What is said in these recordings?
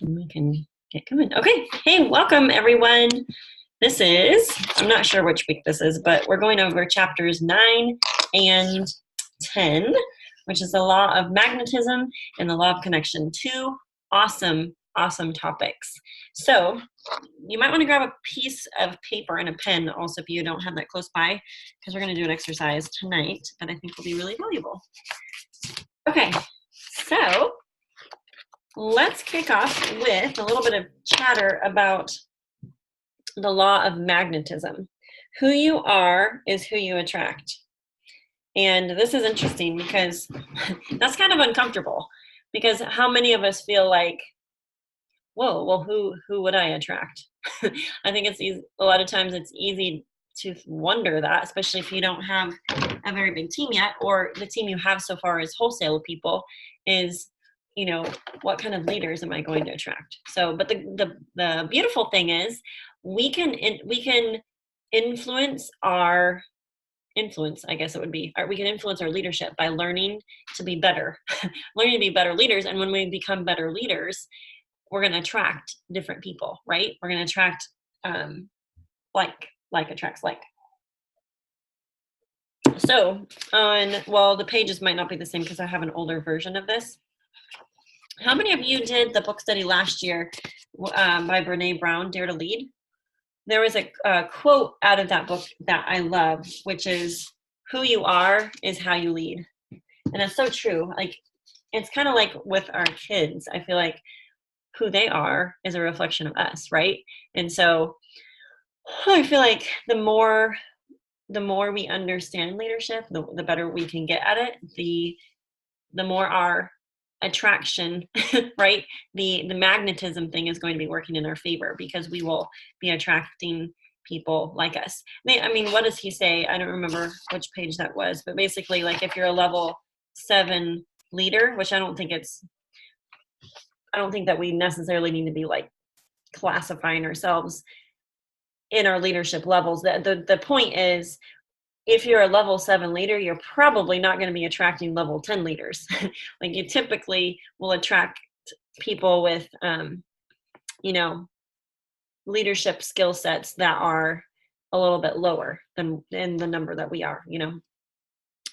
We can get going. Okay. Hey, welcome everyone. I'm not sure which week this is, but we're going over chapters 9 and 10, which is the law of magnetism and the law of connection. Two awesome topics. So you might want to grab a piece of paper and a pen also if you don't have that close by, because we're going to do an exercise tonight that I think will be really valuable. Okay, so let's kick off with a little bit of chatter about the law of magnetism. Who you are is who you attract. And this is interesting because that's kind of uncomfortable, because how many of us feel like, whoa, well, who would I attract? I think it's easy, a lot of times it's easy to wonder that, especially if you don't have a very big team yet, or the team you have so far is wholesale people, is, what kind of leaders am I going to attract? So, but the beautiful thing is we can influence I guess it would be, we can influence our leadership by learning to be better, learning to be better leaders. And when we become better leaders, we're going to attract different people, right? We're going to attract like attracts like. So the pages might not be the same because I have an older version of this. How many of you did the book study last year by Brene Brown, Dare to Lead? There was a quote out of that book that I love, which is, who you are is how you lead. And that's so true. Like, it's kind of like with our kids. I feel like who they are is a reflection of us, right? And so I feel like the more we understand leadership, the better we can get at it, the more our attraction, right? The magnetism thing is going to be working in our favor, because we will be attracting people like us. I mean, what does he say? I don't remember which page that was, but basically, like, if you're a level 7 leader, which I don't think that we necessarily need to be like classifying ourselves in our leadership levels. The point is, if you're a level 7 leader, you're probably not going to be attracting level 10 leaders. Like, you typically will attract people with, leadership skill sets that are a little bit lower than in the number that we are,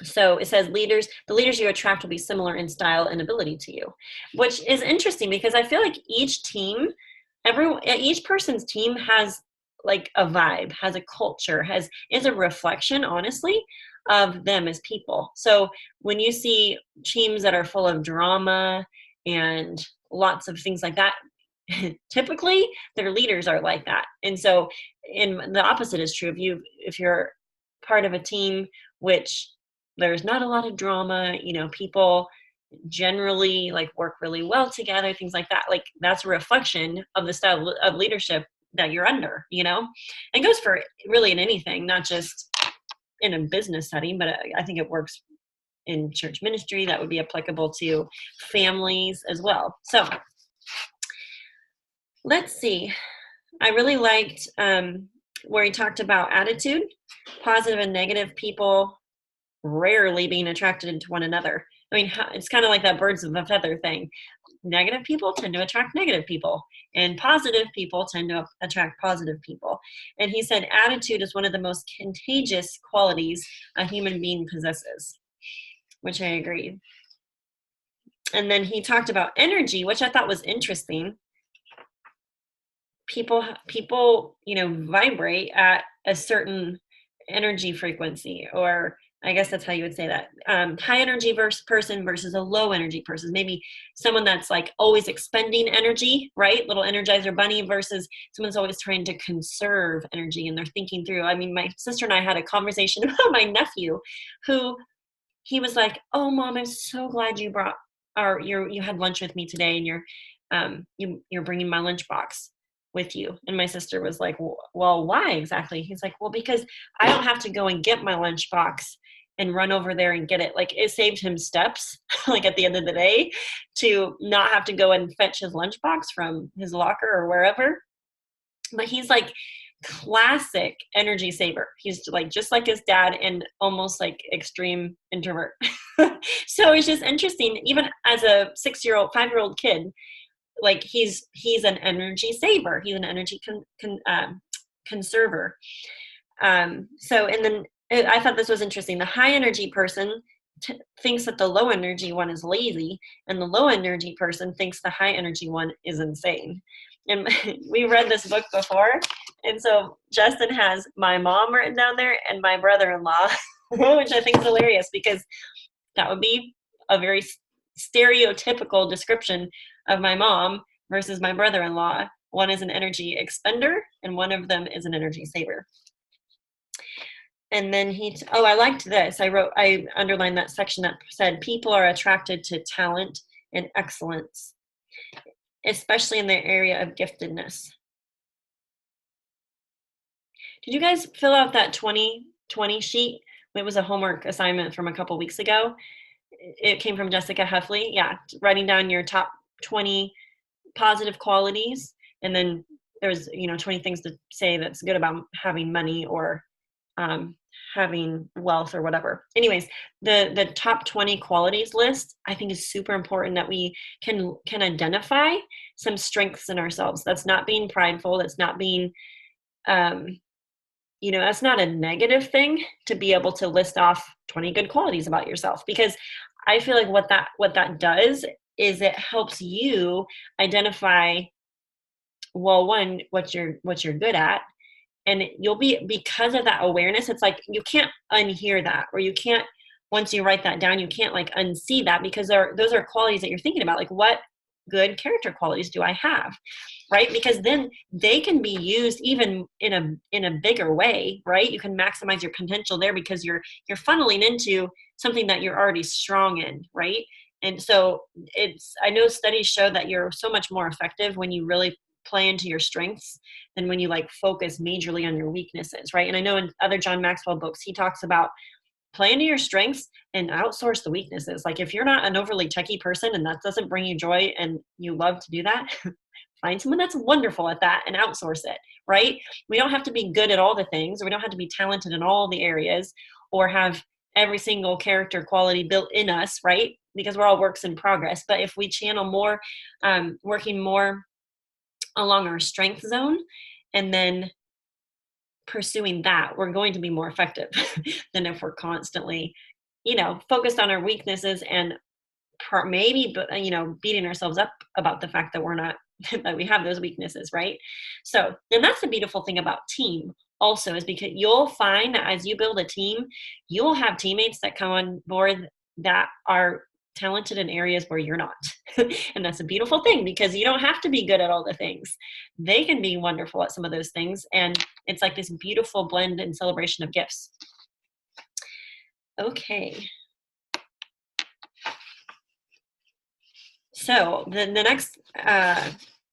So it says the leaders you attract will be similar in style and ability to you, which is interesting because I feel like each person's team has like a vibe, has a culture, is a reflection, honestly, of them as people. So when you see teams that are full of drama and lots of things like that, typically their leaders are like that. And so, the opposite is true. If you're part of a team which there's not a lot of drama, people generally like work really well together, things like that, like that's a reflection of the style of leadership that you're under, and it goes for really in anything, not just in a business setting, but I think it works in church ministry. That would be applicable to families as well. So let's see. I really liked where he talked about attitude. Positive and negative people rarely being attracted to one another. I mean, it's kind of like that birds of a feather thing. Negative people tend to attract negative people, and positive people tend to attract positive people. And he said attitude is one of the most contagious qualities a human being possesses, which I agree. And then he talked about energy, which I thought was interesting. People, vibrate at a certain energy frequency, or I guess that's how you would say that. High energy person versus a low energy person. Maybe someone that's like always expending energy, right? Little Energizer bunny, versus someone's always trying to conserve energy and they're thinking through. I mean, my sister and I had a conversation about my nephew, who he was like, "Oh, Mom, I'm so glad you had lunch with me today, and you're bringing my lunchbox with you." And my sister was like, "Well, why exactly?" He's like, "Well, because I don't have to go and get my lunchbox and run over there and get it." Like, it saved him steps, like at the end of the day, to not have to go and fetch his lunchbox from his locker or wherever. But he's like classic energy saver. He's like just like his dad, and almost like extreme introvert. So it's just interesting, even as a 5-year-old kid, like he's an energy saver. He's an energy conserver. So, and then I thought this was interesting. The high energy person thinks that the low energy one is lazy, and the low energy person thinks the high energy one is insane. And we read this book before, and so Justin has my mom written down there and my brother-in-law, which I think is hilarious because that would be a very stereotypical description of my mom versus my brother-in-law. One is an energy expender, and one of them is an energy saver. And then I liked this. I underlined that section that said people are attracted to talent and excellence, especially in their area of giftedness. Did you guys fill out that 2020 sheet? It was a homework assignment from a couple weeks ago. It came from Jessica Huffley. Yeah, writing down your top 20 positive qualities, and then there's 20 things to say that's good about having money or having wealth or whatever. Anyways, the top 20 qualities list I think is super important, that we can identify some strengths in ourselves. That's not being prideful. That's not being that's not a negative thing to be able to list off 20 good qualities about yourself, because I feel like what that does is it helps you identify, well, one, what you're good at, and you'll be, because of that awareness, it's like you can't unhear that, or you can't, once you write that down, you can't like unsee that, because those are qualities that you're thinking about, like what good character qualities do I have, right? Because then they can be used even in a bigger way, right? You can maximize your potential there because you're funneling into something that you're already strong in, right? And so I know studies show that you're so much more effective when you really play into your strengths than when you like focus majorly on your weaknesses, right? And I know in other John Maxwell books, he talks about play into your strengths and outsource the weaknesses. Like if you're not an overly techie person and that doesn't bring you joy and you love to do that, find someone that's wonderful at that and outsource it, right? We don't have to be good at all the things, or we don't have to be talented in all the areas, or have every single character quality built in us, right? Because we're all works in progress. But if we channel more, working more along our strength zone, and then pursuing that, we're going to be more effective than if we're constantly, focused on our weaknesses and maybe, beating ourselves up about the fact that we're not, that we have those weaknesses, right? So, and that's the beautiful thing about team also, is because you'll find that as you build a team, you'll have teammates that come on board that are talented in areas where you're not. And that's a beautiful thing, because you don't have to be good at all the things. They can be wonderful at some of those things. And it's like this beautiful blend and celebration of gifts. Okay. So the next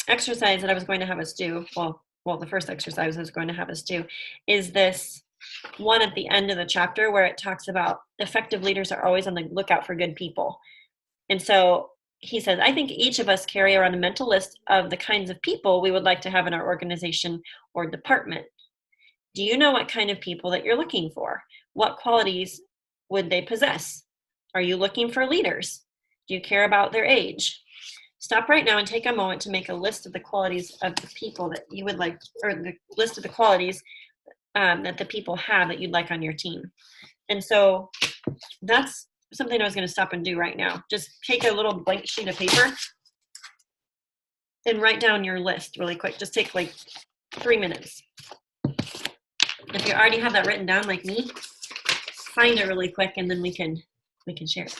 exercise that I was going to have us do, well, the first exercise I was going to have us do is this one at the end of the chapter where it talks about effective leaders are always on the lookout for good people. And so he says, I think each of us carry around a mental list of the kinds of people we would like to have in our organization or department. Do you know what kind of people that you're looking for? What qualities would they possess? Are you looking for leaders? Do you care about their age? Stop right now and take a moment to make a list of the qualities of the people that you would like, or the list of the qualities that the people have that you'd like on your team. And so that's something I was going to stop and do right now. Just take a little blank sheet of paper and write down your list really quick. Just take like 3 minutes. If you already have that written down like me, find it really quick and then we can share it.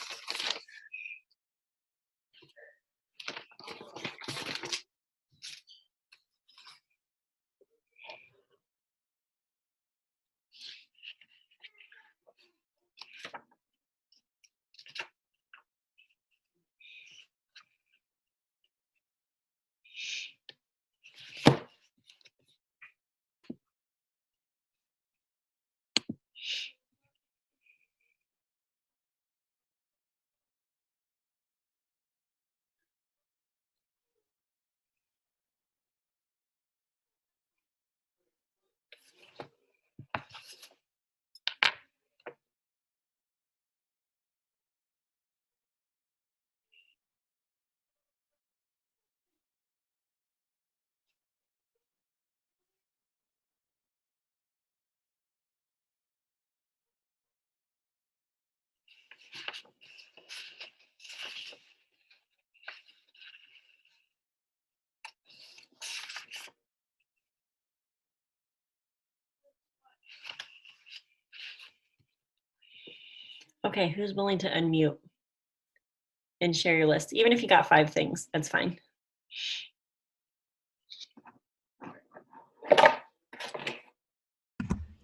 Okay, who's willing to unmute and share your list? Even if you got 5 things, that's fine.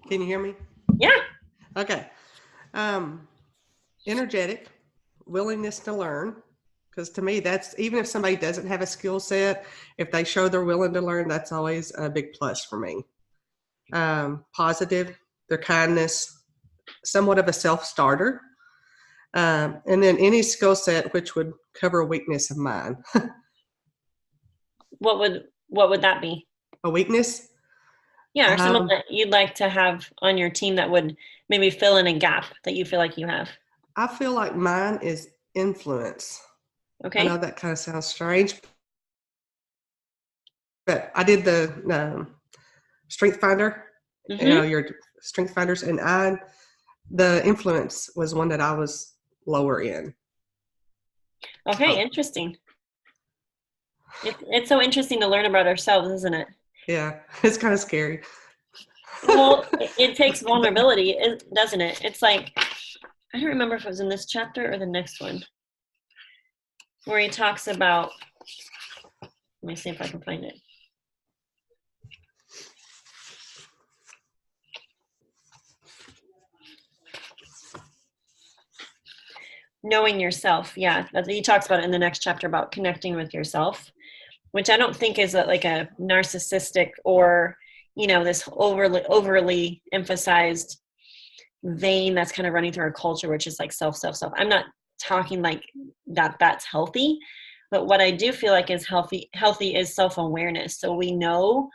Can you hear me? Yeah. Okay. Energetic, willingness to learn. Because to me, that's, even if somebody doesn't have a skill set, if they show they're willing to learn, that's always a big plus for me. Positive, their kindness, somewhat of a self-starter. And then any skill set which would cover a weakness of mine. What would that be? A weakness? Yeah, or someone that you'd like to have on your team that would maybe fill in a gap that you feel like you have. I feel like mine is influence. Okay. I know that kind of sounds strange, but I did the Strength Finder, your Strength Finders, and the influence was one that I was lower in. Okay, interesting. It's so interesting to learn about ourselves, isn't it? Yeah, it's kind of scary. Well, it takes vulnerability, doesn't it? It's like, I don't remember if it was in this chapter or the next one, where he talks about, let me see if I can find it. Knowing yourself. Yeah, he talks about it in the next chapter about connecting with yourself, which I don't think is like a narcissistic or, this overly emphasized vein that's kind of running through our culture, which is like self. I'm not talking like that's healthy, but what I do feel like is healthy is self-awareness. So we know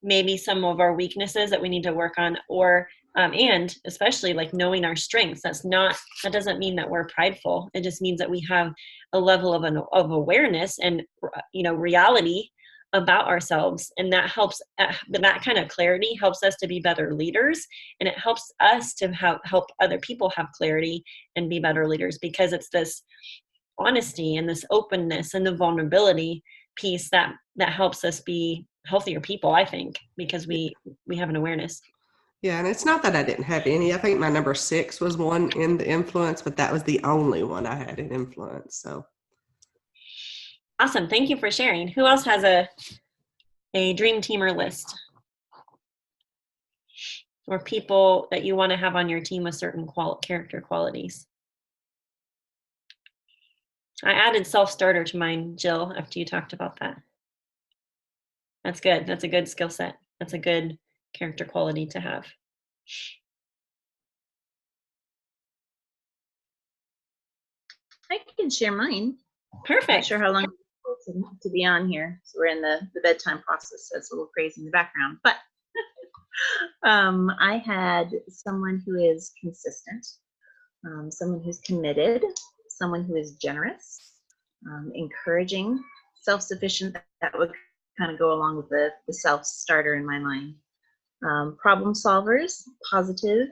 maybe some of our weaknesses that we need to work on, or and especially like knowing our strengths. That doesn't mean that we're prideful. It just means that we have a level of awareness and reality about ourselves, and that helps. That kind of clarity helps us to be better leaders, and it helps us to help other people have clarity and be better leaders, because it's this honesty and this openness and the vulnerability piece that helps us be healthier people, I think, because we have an awareness. Yeah, and it's not that I didn't have any. I think my number 6 was one in the influence, but that was the only one I had in influence. So awesome. Thank you for sharing. Who else has a dream teamer list, or people that you want to have on your team with certain character qualities? I added self-starter to mine, Jill, after you talked about that. That's good. That's a good skill set. That's a good character quality to have. I can share mine. Perfect. Not sure how long to be on here. So we're in the bedtime process, so it's a little crazy in the background. But I had someone who is consistent, someone who's committed, someone who is generous, encouraging, self-sufficient. That would kind of go along with the self-starter in my mind. Problem solvers, positive,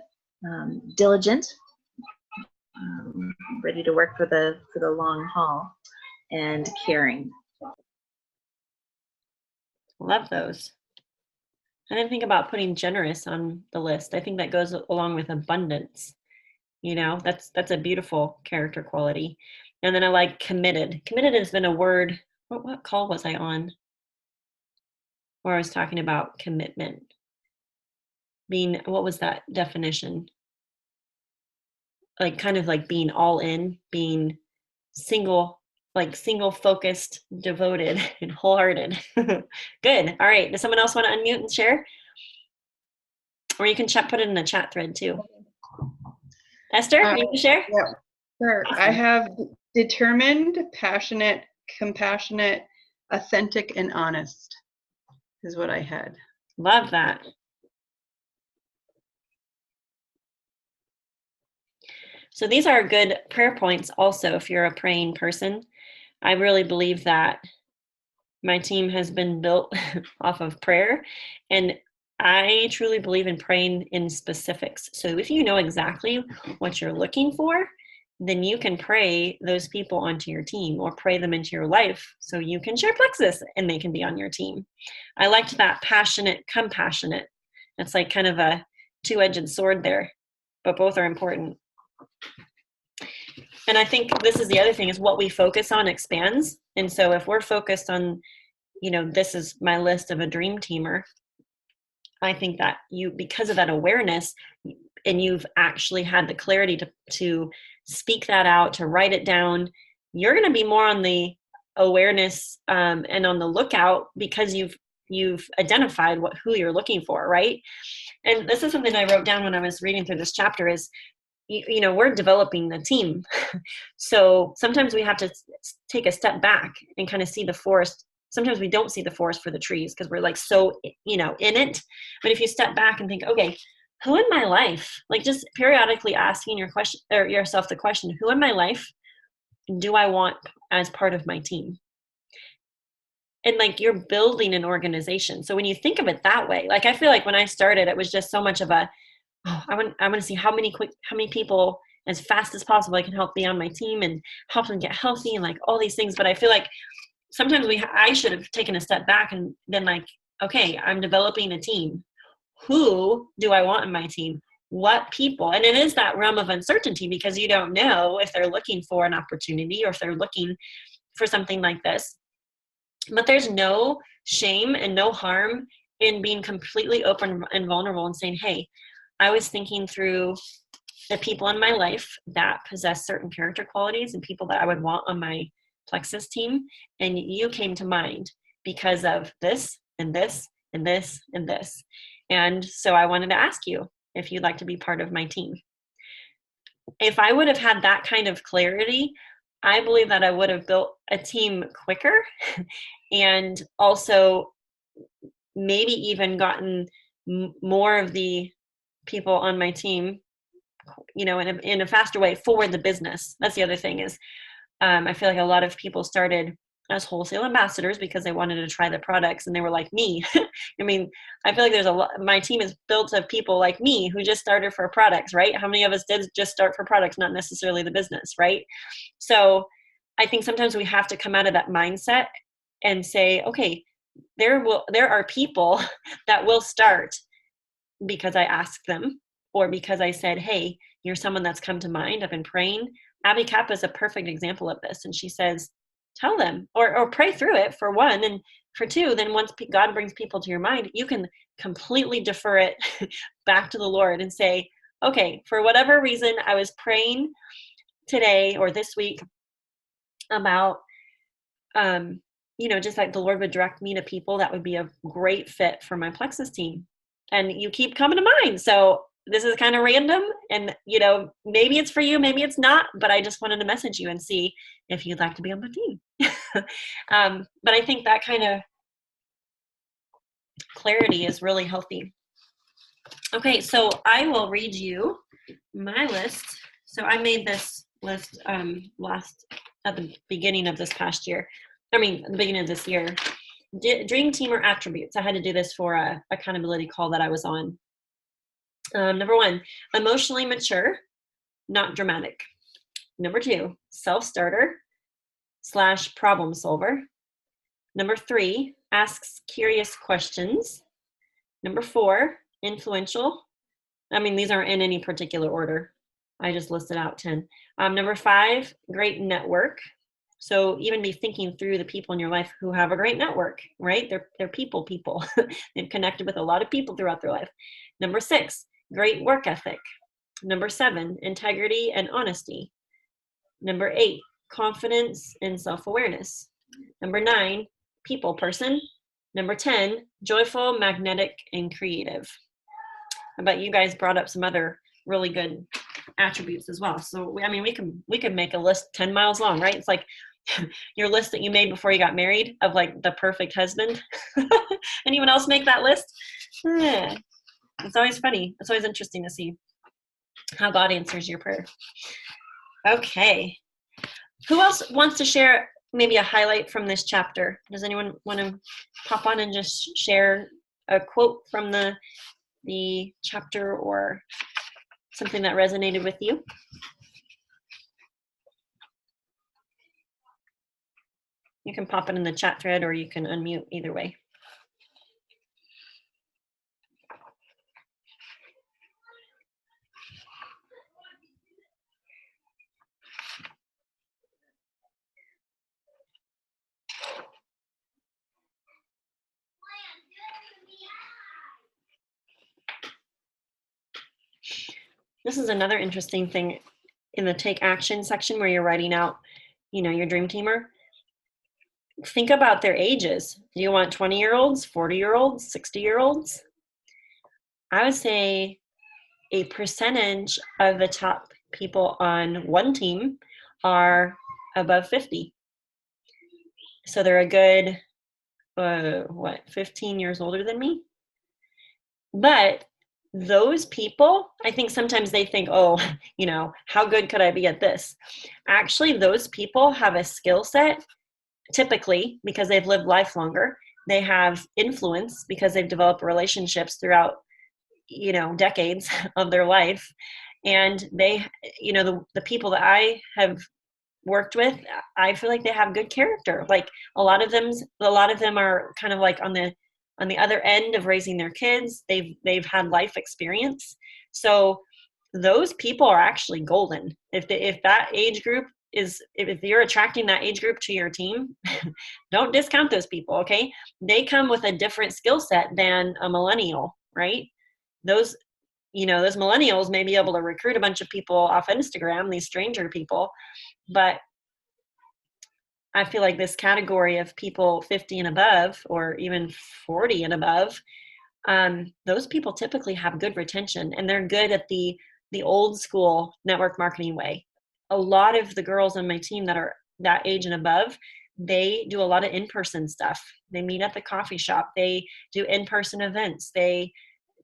diligent, ready to work for the long haul, and caring. Love those. I didn't think about putting generous on the list. I think that goes along with abundance. That's a beautiful character quality. And then I like committed. Committed has been a word. What call was I on? Where I was talking about commitment. What was that definition? Like kind of like being all in, being single focused, devoted, and wholehearted. Good. All right. Does someone else want to unmute and share? Or you can put it in the chat thread too. Esther, you can share? Yeah, sure. Awesome. I have determined, passionate, compassionate, authentic, and honest is what I had. Love that. So these are good prayer points also if you're a praying person. I really believe that my team has been built off of prayer, and I truly believe in praying in specifics. So if you know exactly what you're looking for, then you can pray those people onto your team, or pray them into your life so you can share plexus and they can be on your team. I liked that passionate, compassionate. It's like kind of a two-edged sword there, but both are important. And I think this is the other thing, is what we focus on expands. And so if we're focused on, this is my list of a dream teamer, I think that because of that awareness, and you've actually had the clarity to speak that out, to write it down, you're going to be more on the awareness and on the lookout, because you've identified who you're looking for, right? And this is something I wrote down when I was reading through this chapter is, we're developing the team. So sometimes we have to take a step back and kind of see the forest. Sometimes we don't see the forest for the trees because we're like so, in it. But if you step back and think, okay, who in my life, like just periodically asking yourself the question, who in my life do I want as part of my team? And like, you're building an organization. So when you think of it that way, like, I feel like when I started, it was just so much of a, I want to see how many people as fast as possible I can help be on my team and help them get healthy and like all these things. But I feel like sometimes I should have taken a step back and been like, okay, I'm developing a team. Who do I want in my team? What people? And it is that realm of uncertainty, because you don't know if they're looking for an opportunity or if they're looking for something like this. But there's no shame and no harm in being completely open and vulnerable and saying, hey, I was thinking through the people in my life that possess certain character qualities and people that I would want on my Plexus team. And you came to mind because of this and this and this and this. And so I wanted to ask you if you'd like to be part of my team. If I would have had that kind of clarity, I believe that I would have built a team quicker and also maybe even gotten more of the people on my team, in a faster way for the business. That's the other thing is, I feel like a lot of people started as wholesale ambassadors because they wanted to try the products, and they were like me. I mean, I feel like my team is built of people like me who just started for products, right? How many of us did just start for products, not necessarily the business, right? So I think sometimes we have to come out of that mindset and say, okay, there are people that will start because I asked them, or because I said, hey, you're someone that's come to mind. I've been praying. Abby Kappa is a perfect example of this. And she says, tell them, or pray through it, for one. And for two, then once God brings people to your mind, you can completely defer it back to the Lord and say, okay, for whatever reason, I was praying today or this week about, just like the Lord would direct me to people that would be a great fit for my Plexus team. And you keep coming to mind. So this is kind of random, and maybe it's for you, maybe it's not, but I just wanted to message you and see if you'd like to be on my team. But I think that kind of clarity is really healthy. Okay, so I will read you my list. So I made this list at the beginning of this past year. The beginning of this year. Dream teamer attributes. I had to do this for a accountability call that I was on. Number 1, emotionally mature, not dramatic. Number 2, self-starter / problem solver. Number 3, asks curious questions. Number 4, influential. These aren't in any particular order. I just listed out 10. Number 5, great network. So even be thinking through the people in your life who have a great network, right? They're people. They've connected with a lot of people throughout their life. Number 6, great work ethic. Number 7, integrity and honesty. Number 8, confidence and self-awareness. Number 9, people person. Number 10, joyful, magnetic, and creative. I bet you guys brought up some other really good attributes as well. So we can make a list 10 miles long, right? It's like your list that you made before you got married of like the perfect husband. Anyone else make that list? It's always funny. It's always interesting to see how God answers your prayer. Okay. Who else wants to share maybe a highlight from this chapter? Does anyone want to pop on and just share a quote from the chapter or something that resonated with you? You can pop it in the chat thread, or you can unmute, either way. this is another interesting thing in the take action section where you're writing out, your dream teamer. Think about their ages. Do you want 20-year-olds, 40-year-olds, 60-year-olds? I would say a percentage of the top people on one team are above 50. So they're a good, 15 years older than me? But those people, I think sometimes they think, oh, how good could I be at this? Actually, those people have a skill set, typically because they've lived life longer. They have influence because they've developed relationships throughout, decades of their life. And they, the people that I have worked with, I feel like they have good character. Like a lot of them are kind of like on the other end of raising their kids. They've had life experience. So those people are actually golden. If that age group if you're attracting that age group to your team, don't discount those people, okay? They come with a different skill set than a millennial, right? Those millennials may be able to recruit a bunch of people off Instagram, these stranger people, but I feel like this category of people 50 and above, or even 40 and above, those people typically have good retention, and they're good at the old school network marketing way. A lot of the girls on my team that are that age and above, they do a lot of in-person stuff. They meet at the coffee shop. They do in-person events. They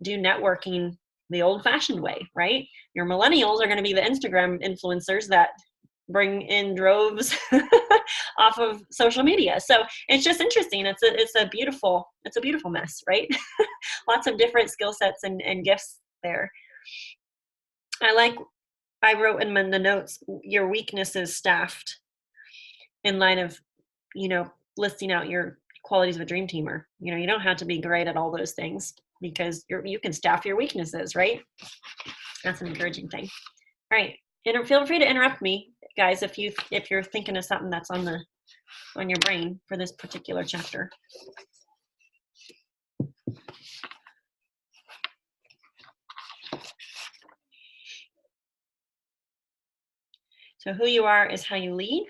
do networking the old-fashioned way, right? Your millennials are going to be the Instagram influencers that bring in droves off of social media. So it's just interesting. It's a beautiful mess, right? Lots of different skill sets and gifts there. I wrote in the notes, your weaknesses staffed, in line of, listing out your qualities of a dream teamer. You don't have to be great at all those things because you can staff your weaknesses, right? That's an encouraging thing. All right. Feel free to interrupt me, guys, if you're thinking of something that's on your brain for this particular chapter. So who you are is how you lead.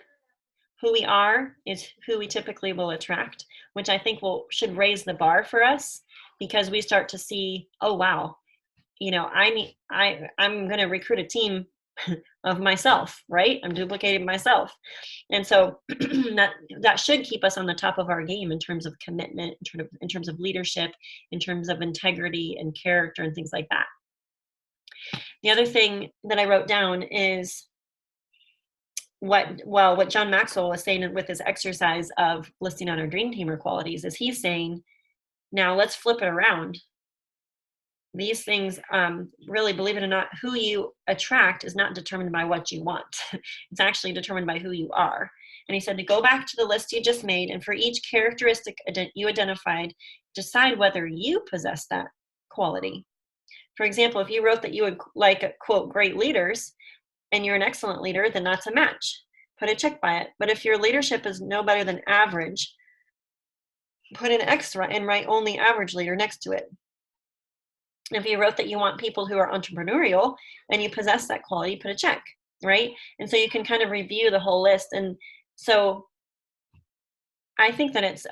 Who we are is who we typically will attract, which I think should raise the bar for us, because we start to see, oh wow, I'm going to recruit a team of myself, right? I'm duplicating myself. And so that should keep us on the top of our game in terms of commitment, in terms of leadership, in terms of integrity and character and things like that. The other thing that I wrote down is what John Maxwell was saying with his exercise of listing out our dream teamer qualities is he's saying, now let's flip it around. These things, really, believe it or not, who you attract is not determined by what you want. It's actually determined by who you are. And he said to go back to the list you just made, and for each characteristic you identified, decide whether you possess that quality. For example, if you wrote that you would like, quote, great leaders, and you're an excellent leader, then that's a match. Put a check by it. But if your leadership is no better than average, put an extra and write only average leader next to it. If you wrote that you want people who are entrepreneurial and you possess that quality, put a check, right? And so you can kind of review the whole list. And so I think that it's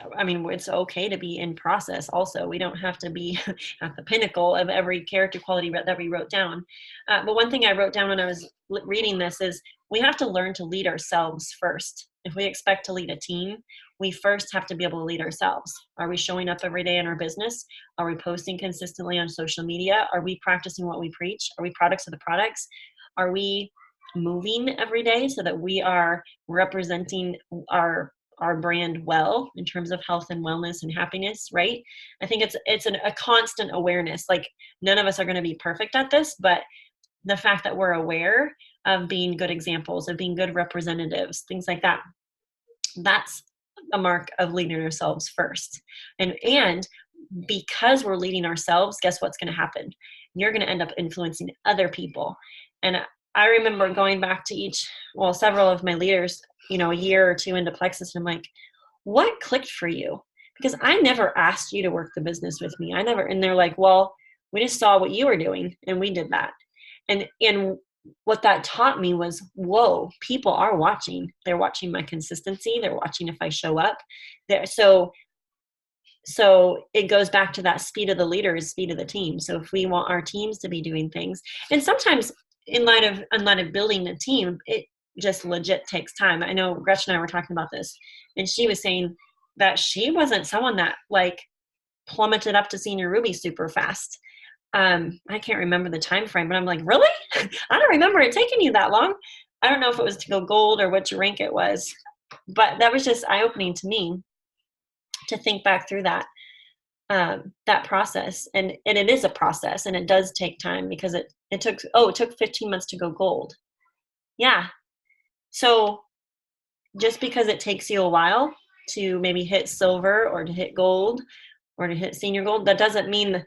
okay to be in process also. We don't have to be at the pinnacle of every character quality that we wrote down. But one thing I wrote down when I was reading this is we have to learn to lead ourselves first. If we expect to lead a team, we first have to be able to lead ourselves. Are we showing up every day in our business? Are we posting consistently on social media? Are we practicing what we preach? Are we products of the products? Are we moving every day so that we are representing our brand well in terms of health and wellness and happiness, right? I think it's a constant awareness. Like none of us are going to be perfect at this, but the fact that we're aware of being good examples, of being good representatives, things like that, that's a mark of leading ourselves first. And because we're leading ourselves, guess what's going to happen? You're going to end up influencing other people. And I remember going back to several of my leaders, a year or two into Plexus, and I'm like, what clicked for you? Because I never asked you to work the business with me. And they're like, well, we just saw what you were doing and we did that. And what that taught me was, whoa, people are watching. They're watching my consistency. They're watching if I show up there. So it goes back to that speed of the leader is speed of the team. So if we want our teams to be doing things, and sometimes in light of building a team, it just legit takes time. I know Gretchen and I were talking about this, and she was saying that she wasn't someone that like plummeted up to senior Ruby super fast. I can't remember the time frame, but I'm like, really? I don't remember it taking you that long. I don't know if it was to go gold or which rank it was, but that was just eye-opening to me to think back through that process. And it is a process, and it does take time, because it took 15 months to go gold. Yeah. So just because it takes you a while to maybe hit silver or to hit gold or to hit senior gold, that doesn't mean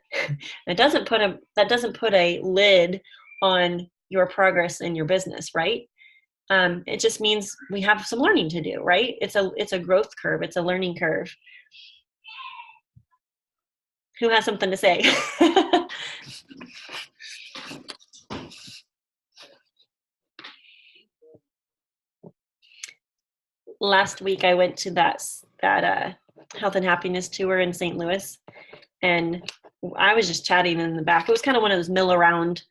that doesn't put a lid on your progress in your business, right? It just means we have some learning to do, right? It's a growth curve. It's a learning curve. Who has something to say? Last week I went to that health and happiness tour in St. Louis, and I was just chatting in the back. It was kind of one of those mill around.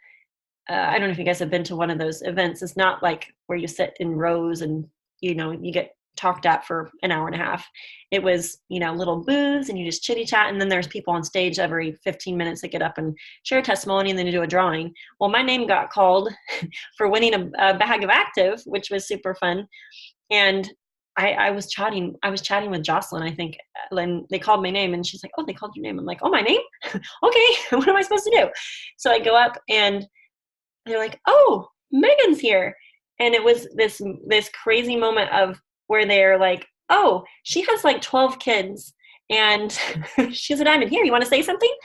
I don't know if you guys have been to one of those events. It's not like where you sit in rows and you get talked at for an hour and a half. It was little booths, and you just chitty chat, and then there's people on stage every 15 minutes that get up and share a testimony, and then you do a drawing. Well, my name got called for winning a bag of Active, which was super fun, and I was chatting with Jocelyn, I think, and they called my name, and she's like, oh, they called your name. I'm like, oh, my name? Okay, what am I supposed to do? So I go up, and they're like, oh, Megan's here. And it was this crazy moment of where they're like, oh, she has like 12 kids, and she's a diamond. Here, you want to say something?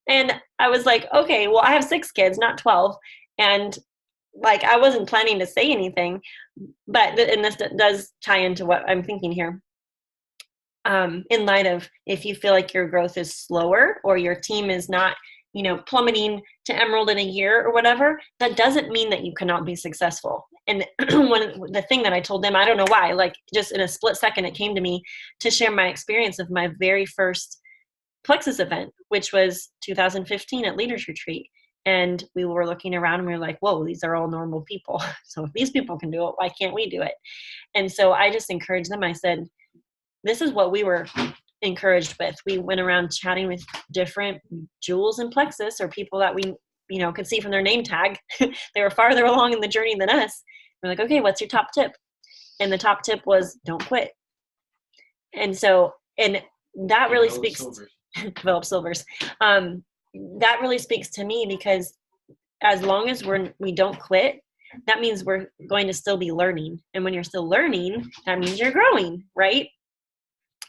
And I was like, okay, well, I have 6 kids, not 12. And like, I wasn't planning to say anything, but, and this does tie into what I'm thinking here. In light of, if you feel like your growth is slower, or your team is not, plummeting to emerald in a year or whatever, that doesn't mean that you cannot be successful. And the thing that I told them, I don't know why, like just in a split second, it came to me to share my experience of my very first Plexus event, which was 2015 at Leaders Retreat. And we were looking around, and we were like, whoa, these are all normal people. So if these people can do it, why can't we do it? And so I just encouraged them. I said, this is what we were encouraged with. We went around chatting with different jewels in Plexus, or people that we, could see from their name tag. They were farther along in the journey than us. We're like, okay, what's your top tip? And the top tip was, don't quit. And so, and that really speaks, develop silvers. That really speaks to me, because as long as we don't quit, that means we're going to still be learning. And when you're still learning, that means you're growing, right?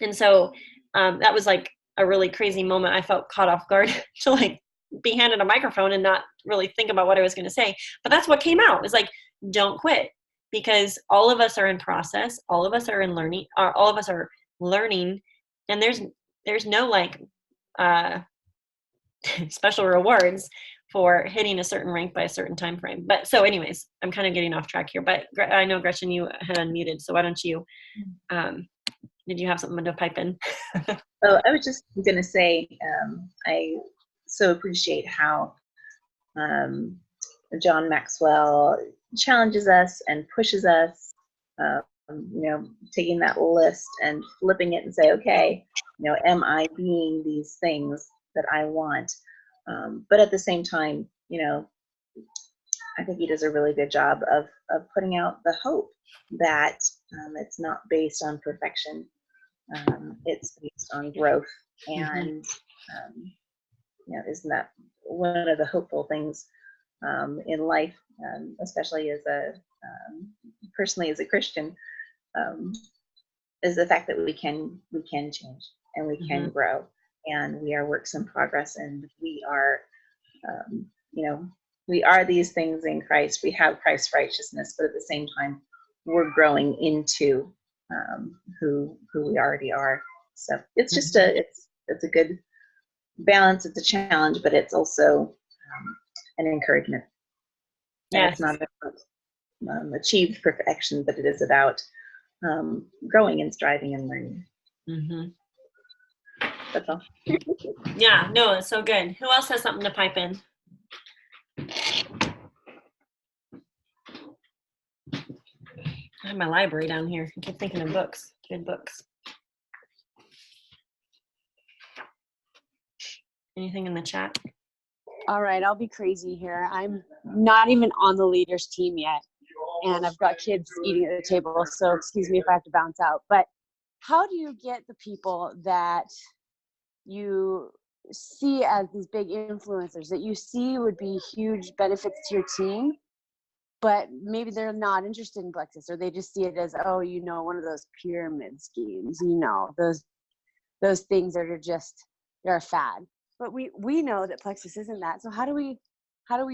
And so that was like a really crazy moment. I felt caught off guard to like be handed a microphone and not really think about what I was going to say. But that's what came out. It's like, don't quit, because all of us are in process. All of us are in learning. All of us are learning, and there's no like special rewards for hitting a certain rank by a certain time frame. But so anyways, I'm kind of getting off track here, but I know, Gretchen, you had unmuted, so why don't you, did you have something to pipe in? Oh, I was just going to say, I so appreciate how John Maxwell challenges us and pushes us, taking that list and flipping it and say, okay, am I being these things that I want? But at the same time, I think he does a really good job of putting out the hope that it's not based on perfection. It's based on growth. And, isn't that one of the hopeful things in life, especially as personally as a Christian, is the fact that we can change, and we can grow, and we are works in progress, and we are, we are these things in Christ. We have Christ's righteousness, but at the same time, we're growing into who we already are. So it's just it's a good balance. It's a challenge, but it's also an encouragement. And Yes. it's not about achieved perfection, but it is about growing and striving and learning. That's all. Yeah, no, it's so good. Who else has something to pipe in? I have my library down here. I keep thinking of books, good books. Anything in the chat? All right, I'll be crazy here. I'm not even on the leaders team yet, and I've got kids eating at the table, so excuse me if I have to bounce out. But how do you get the people that you see as these big influencers that you see would be huge benefits to your team, but maybe they're not interested in Plexus, or they just see it as, oh, one of those pyramid schemes, those things that are just, they're a fad. But we know that Plexus isn't that. So how do we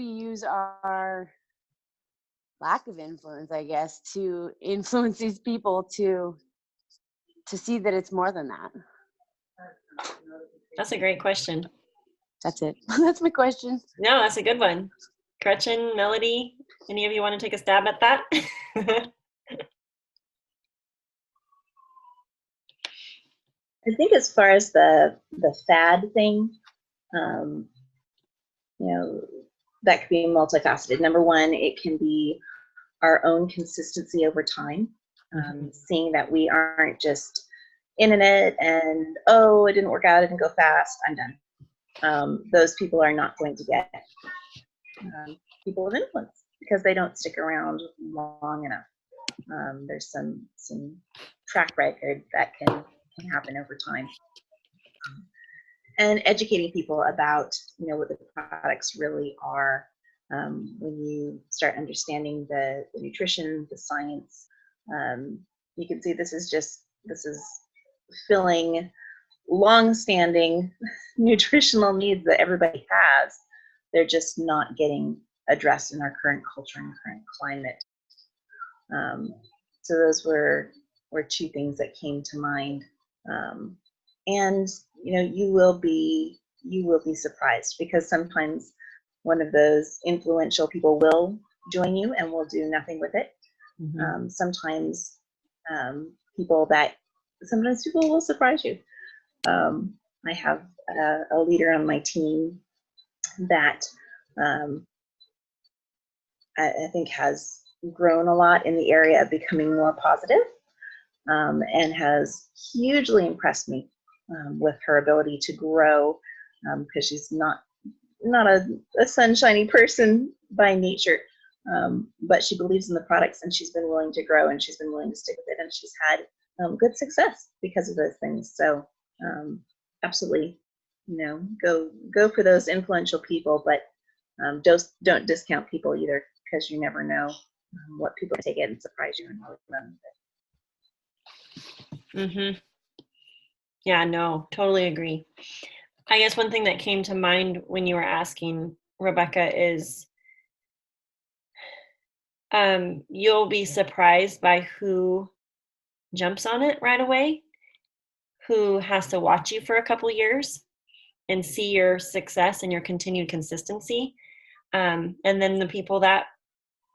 use our lack of influence, I guess, to influence these people to see that it's more than that? That's a great question. That's it. That's my question. No, that's a good one. Gretchen, Melody, any of you want to take a stab at that? I think as far as the fad thing, that could be multifaceted. Number one, it can be our own consistency over time, seeing that we aren't just in it and, oh, it didn't work out, it didn't go fast, I'm done. Those people are not going to get people of influence because they don't stick around long enough. There's some track record that can happen over time. And educating people about what the products really are. When you start understanding the nutrition, the science, you can see this is filling long-standing nutritional needs that everybody has. They're just not getting addressed in our current culture and current climate. So those were two things that came to mind. And you will be surprised, because sometimes one of those influential people will join you and will do nothing with it. Sometimes people will surprise you. I have a leader on my team that I think has grown a lot in the area of becoming more positive, and has hugely impressed me with her ability to grow, because she's not a sunshiny person by nature, but she believes in the products, and she's been willing to grow, and she's been willing to stick with it, and she's had good success because of those things. So absolutely, go for those influential people, but don't discount people either, because you never know what people take it and surprise you and really run with it. Yeah, no, totally agree. I guess one thing that came to mind when you were asking, Rebecca, is you'll be surprised by who jumps on it right away, who has to watch you for a couple years and see your success and your continued consistency. And then the people that,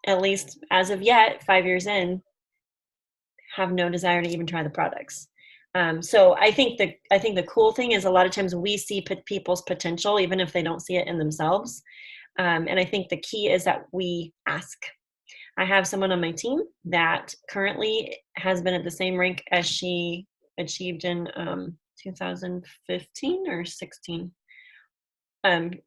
at least as of yet, 5 years in, have no desire to even try the products. So I think the cool thing is, a lot of times we see people's potential even if they don't see it in themselves. And I think the key is that we ask. I have someone on my team that currently has been at the same rank as she achieved in 2015 or 16.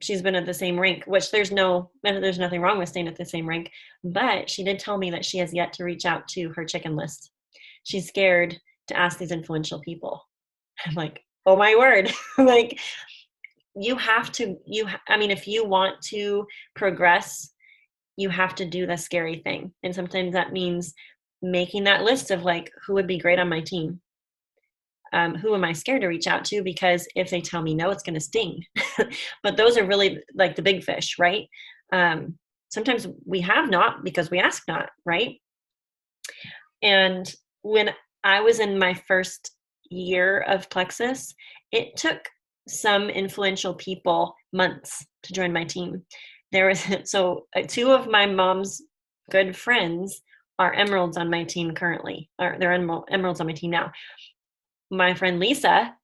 She's been at the same rank, which there's nothing wrong with staying at the same rank, but she did tell me that she has yet to reach out to her chicken list. She's scared to ask these influential people. I'm like, oh my word. Like, you have to, if you want to progress, you have to do the scary thing. And sometimes that means making that list of like, who would be great on my team? Who am I scared to reach out to? Because if they tell me no, it's going to sting. But those are really like the big fish, right? Sometimes we have not because we ask not, right? And when I was in my first year of Plexus, it took some influential people months to join my team. there was, so two of my mom's good friends are emeralds on my team currently, or they're emeralds on my team now. My friend Lisa,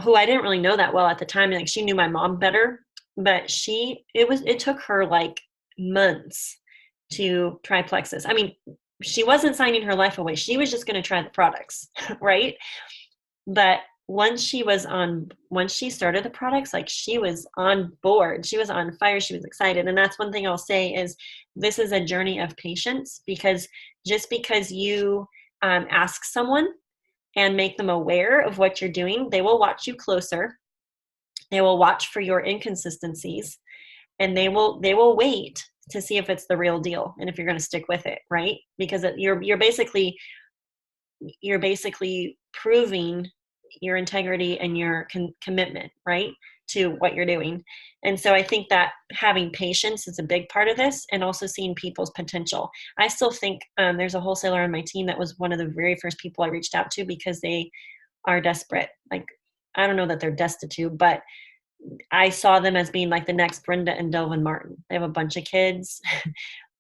who I didn't really know that well at the time, like she knew my mom better, but it took her like months to try Plexus. I mean, she wasn't signing her life away. She was just going to try the products, right? But once she started the products, like she was on board, she was on fire, she was excited. And that's one thing I'll say is this is a journey of patience, because just because you ask someone and make them aware of what you're doing, they will watch you closer. They will watch for your inconsistencies, and they will wait to see if it's the real deal and if you're going to stick with it, right? Because you're basically proving your integrity and your commitment, right, to what you're doing. And so I think that having patience is a big part of this, and also seeing people's potential. I still think there's a wholesaler on my team that was one of the very first people I reached out to because they are desperate. Like, I don't know that they're destitute, but I saw them as being like the next Brenda and Delvin Martin. They have a bunch of kids.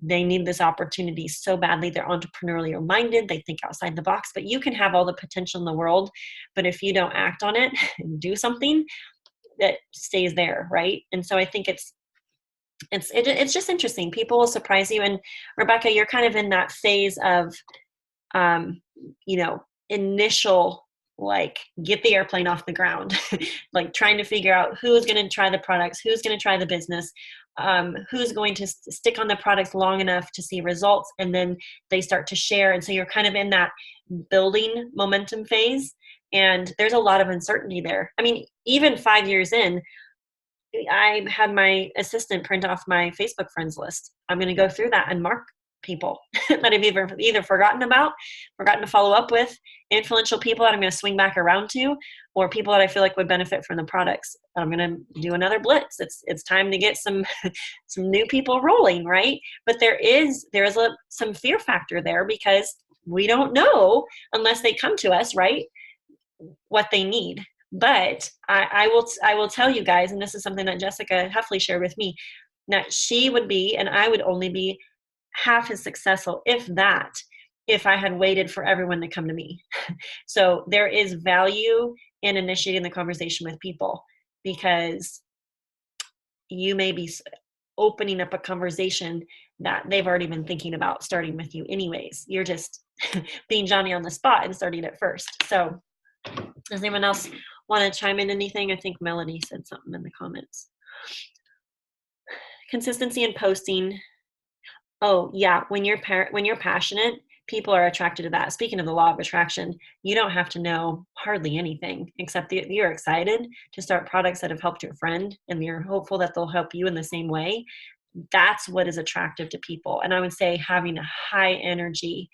They need this opportunity so badly. They're entrepreneurially minded. They think outside the box, but you can have all the potential in the world, but if you don't act on it and do something, that stays there, right? And so I think it's just interesting. People will surprise you. And Rebecca, you're kind of in that phase of, initial, like, get the airplane off the ground, like trying to figure out who's going to try the products, who's going to try the business, who's going to stick on the products long enough to see results, and then they start to share. And so you're kind of in that building momentum phase, and there's a lot of uncertainty there. I mean, even 5 years in, I had my assistant print off my Facebook friends list. I'm going to go through that and mark people that I've either forgotten to follow up with, influential people that I'm going to swing back around to, or people that I feel like would benefit from the products. I'm going to do another blitz. It's time to get some new people rolling, right? But there is some fear factor there, because we don't know unless they come to us, right, what they need. But I will tell you guys, and this is something that Jessica Heffley shared with me, that she would be, and I would only be half as successful, if I had waited for everyone to come to me. So there is value in initiating the conversation with people, because you may be opening up a conversation that they've already been thinking about starting with you anyways. You're just being Johnny on the spot and starting it first. So does anyone else want to chime in anything? I think Melody said something in the comments. Consistency in posting. Oh yeah, when you're passionate, people are attracted to that. Speaking of the law of attraction, you don't have to know hardly anything except that you're excited to start products that have helped your friend, and you're hopeful that they'll help you in the same way. That's what is attractive to people. And I would say having a high energy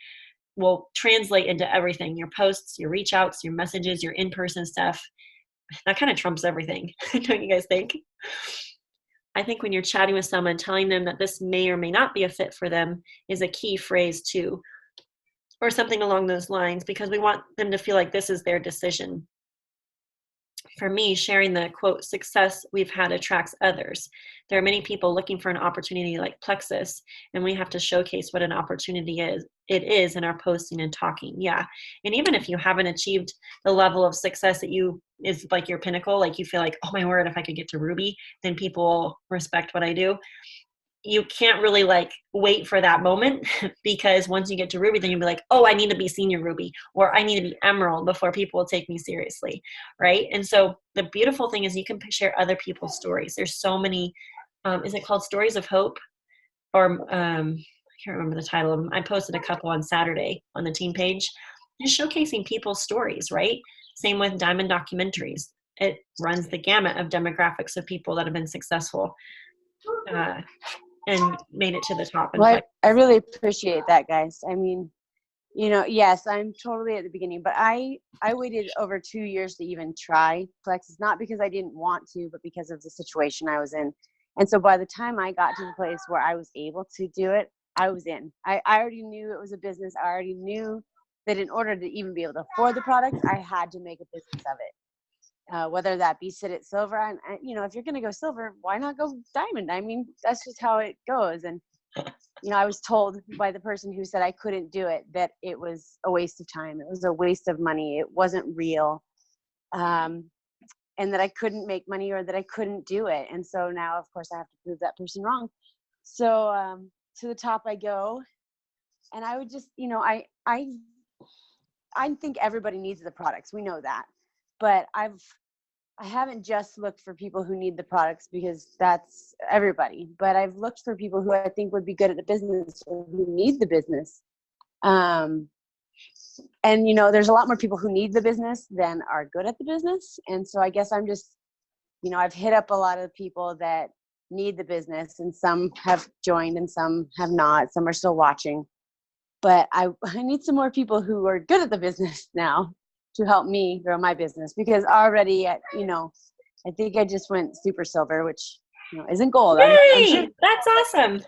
will translate into everything. Your posts, your reach outs, your messages, your in-person stuff. That kind of trumps everything. Don't you guys think? I think when you're chatting with someone, telling them that this may or may not be a fit for them is a key phrase too, or something along those lines, because we want them to feel like this is their decision. For me, sharing the quote, success we've had attracts others. There are many people looking for an opportunity like Plexus, and we have to showcase what an opportunity it is in our posting and talking. Yeah. And even if you haven't achieved the level of success that is like your pinnacle, like you feel like, oh my word, if I could get to Ruby, then people respect what I do. You can't really like wait for that moment, because once you get to Ruby, then you'll be like, oh, I need to be senior Ruby, or I need to be Emerald before people will take me seriously, right? And so the beautiful thing is you can share other people's stories. There's so many, is it called Stories of Hope? Or I can't remember the title of them. I posted a couple on Saturday on the team page, just showcasing people's stories, right? Same with Diamond Documentaries. It runs the gamut of demographics of people that have been successful. And made it to the top. Well, I really appreciate that, guys. I mean, yes, I'm totally at the beginning, but I waited over 2 years to even try Plexus, not because I didn't want to, but because of the situation I was in. And so by the time I got to the place where I was able to do it, I was in. I already knew it was a business. I already knew that in order to even be able to afford the product, I had to make a business of it. whether that be sit at silver. And, if you're going to go silver, why not go diamond? I mean, that's just how it goes. And, I was told by the person who said I couldn't do it, that it was a waste of time. It was a waste of money. It wasn't real. And that I couldn't make money, or that I couldn't do it. And so now, of course, I have to prove that person wrong. So to the top I go. And I would just, I think everybody needs the products. We know that. But I haven't just looked for people who need the products, because that's everybody. But I've looked for people who I think would be good at the business, or who need the business. And, there's a lot more people who need the business than are good at the business. And so I guess I'm just, I've hit up a lot of people that need the business, and some have joined and some have not. Some are still watching. But I need some more people who are good at the business now to help me grow my business, because already I think I just went super silver, which, isn't gold. Yay! I'm sure. That's awesome.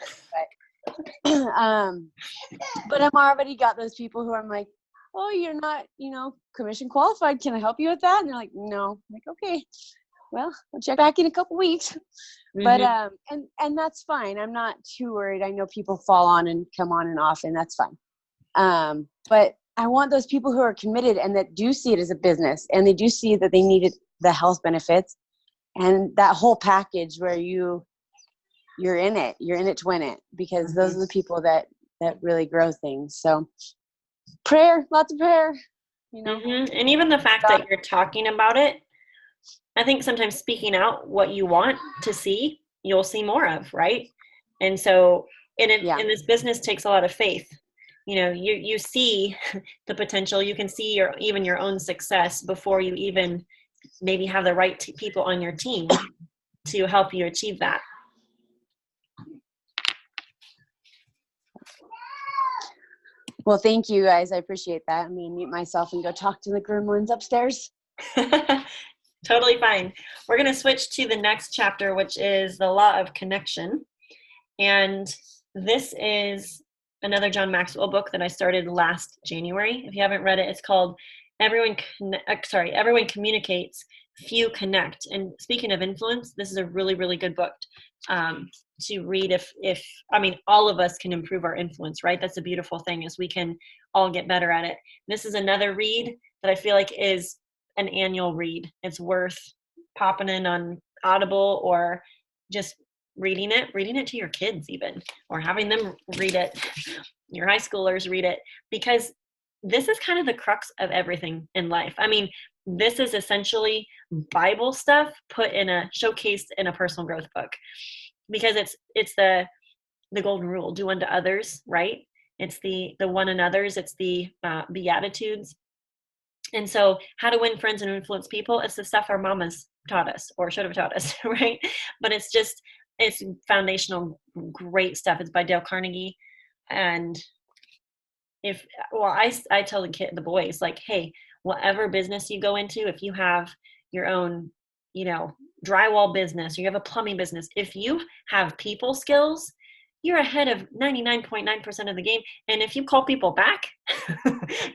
But I'm already got those people who I'm like, oh, you're not, commission qualified. Can I help you with that? And they're like, no. I'm like, okay, well, I'll check back in a couple weeks. Mm-hmm. But, and that's fine. I'm not too worried. I know people fall on and come on and off, and that's fine. But I want those people who are committed and that do see it as a business, and they do see that they needed the health benefits and that whole package where you're in it to win it, because those are the people that really grow things. So prayer, lots of prayer, Mm-hmm. And even the fact that you're talking about it, I think sometimes speaking out what you want to see, you'll see more of, right? And so in this business takes a lot of faith. You see the potential. You can see even your own success before you even maybe have the right people on your team to help you achieve that. Well, thank you guys. I appreciate that. Let me mute myself and go talk to the gremlins upstairs. Totally fine. We're going to switch to the next chapter, which is the law of connection. And this is another John Maxwell book that I started last January. If you haven't read it, it's called Everyone Communicates, Few Connect. And speaking of influence, this is a really, really good book to read. If all of us can improve our influence, right? That's a beautiful thing, is we can all get better at it. This is another read that I feel like is an annual read. It's worth popping in on Audible, or just reading it to your kids even, or having them read it, your high schoolers read it, because this is kind of the crux of everything in life. This is essentially Bible stuff put in showcased in a personal growth book, because it's the golden rule: do unto others, right? It's the one another's, it's the Beatitudes. And so how to win friends and influence people, it's the stuff our mamas taught us, or should have taught us, right? But it's foundational, great stuff. It's by Dale Carnegie. And I tell the boys, like, hey, whatever business you go into, if you have your own, drywall business, or you have a plumbing business, if you have people skills, you're ahead of 99.9% of the game. And if you call people back,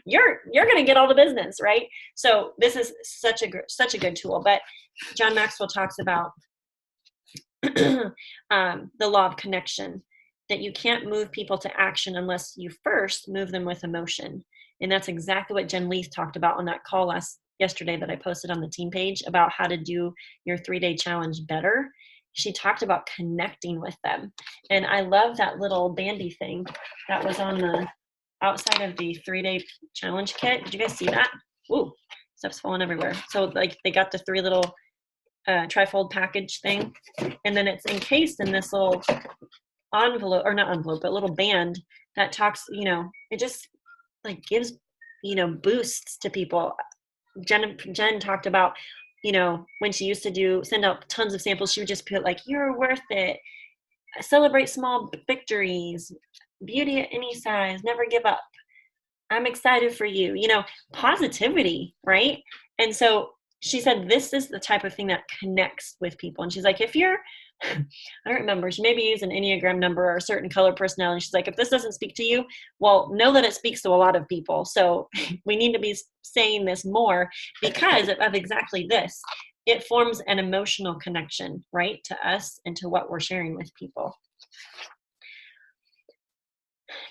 you're going to get all the business, right? So this is such a good tool. But John Maxwell talks about the law of connection, that you can't move people to action unless you first move them with emotion. And that's exactly what Jen Leith talked about on that call yesterday that I posted on the team page about how to do your 3-day challenge better. She talked about connecting with them. And I love that little bandy thing that was on the outside of the 3-day challenge kit. Did you guys see that? Ooh, stuff's falling everywhere. So like they got the 3 little trifold package thing. And then it's encased in this little envelope, or not envelope, but little band that talks, it just like gives, boosts to people. Jen talked about, when she used to send out tons of samples, she would just put like, you're worth it, celebrate small victories, beauty at any size, never give up, I'm excited for you, positivity, right? And so she said, this is the type of thing that connects with people. And she's like, if you're, I don't remember, she maybe used an Enneagram number or a certain color personality. She's like, if this doesn't speak to you, well, know that it speaks to a lot of people. So we need to be saying this more because of exactly this. It forms an emotional connection, right, to us and to what we're sharing with people.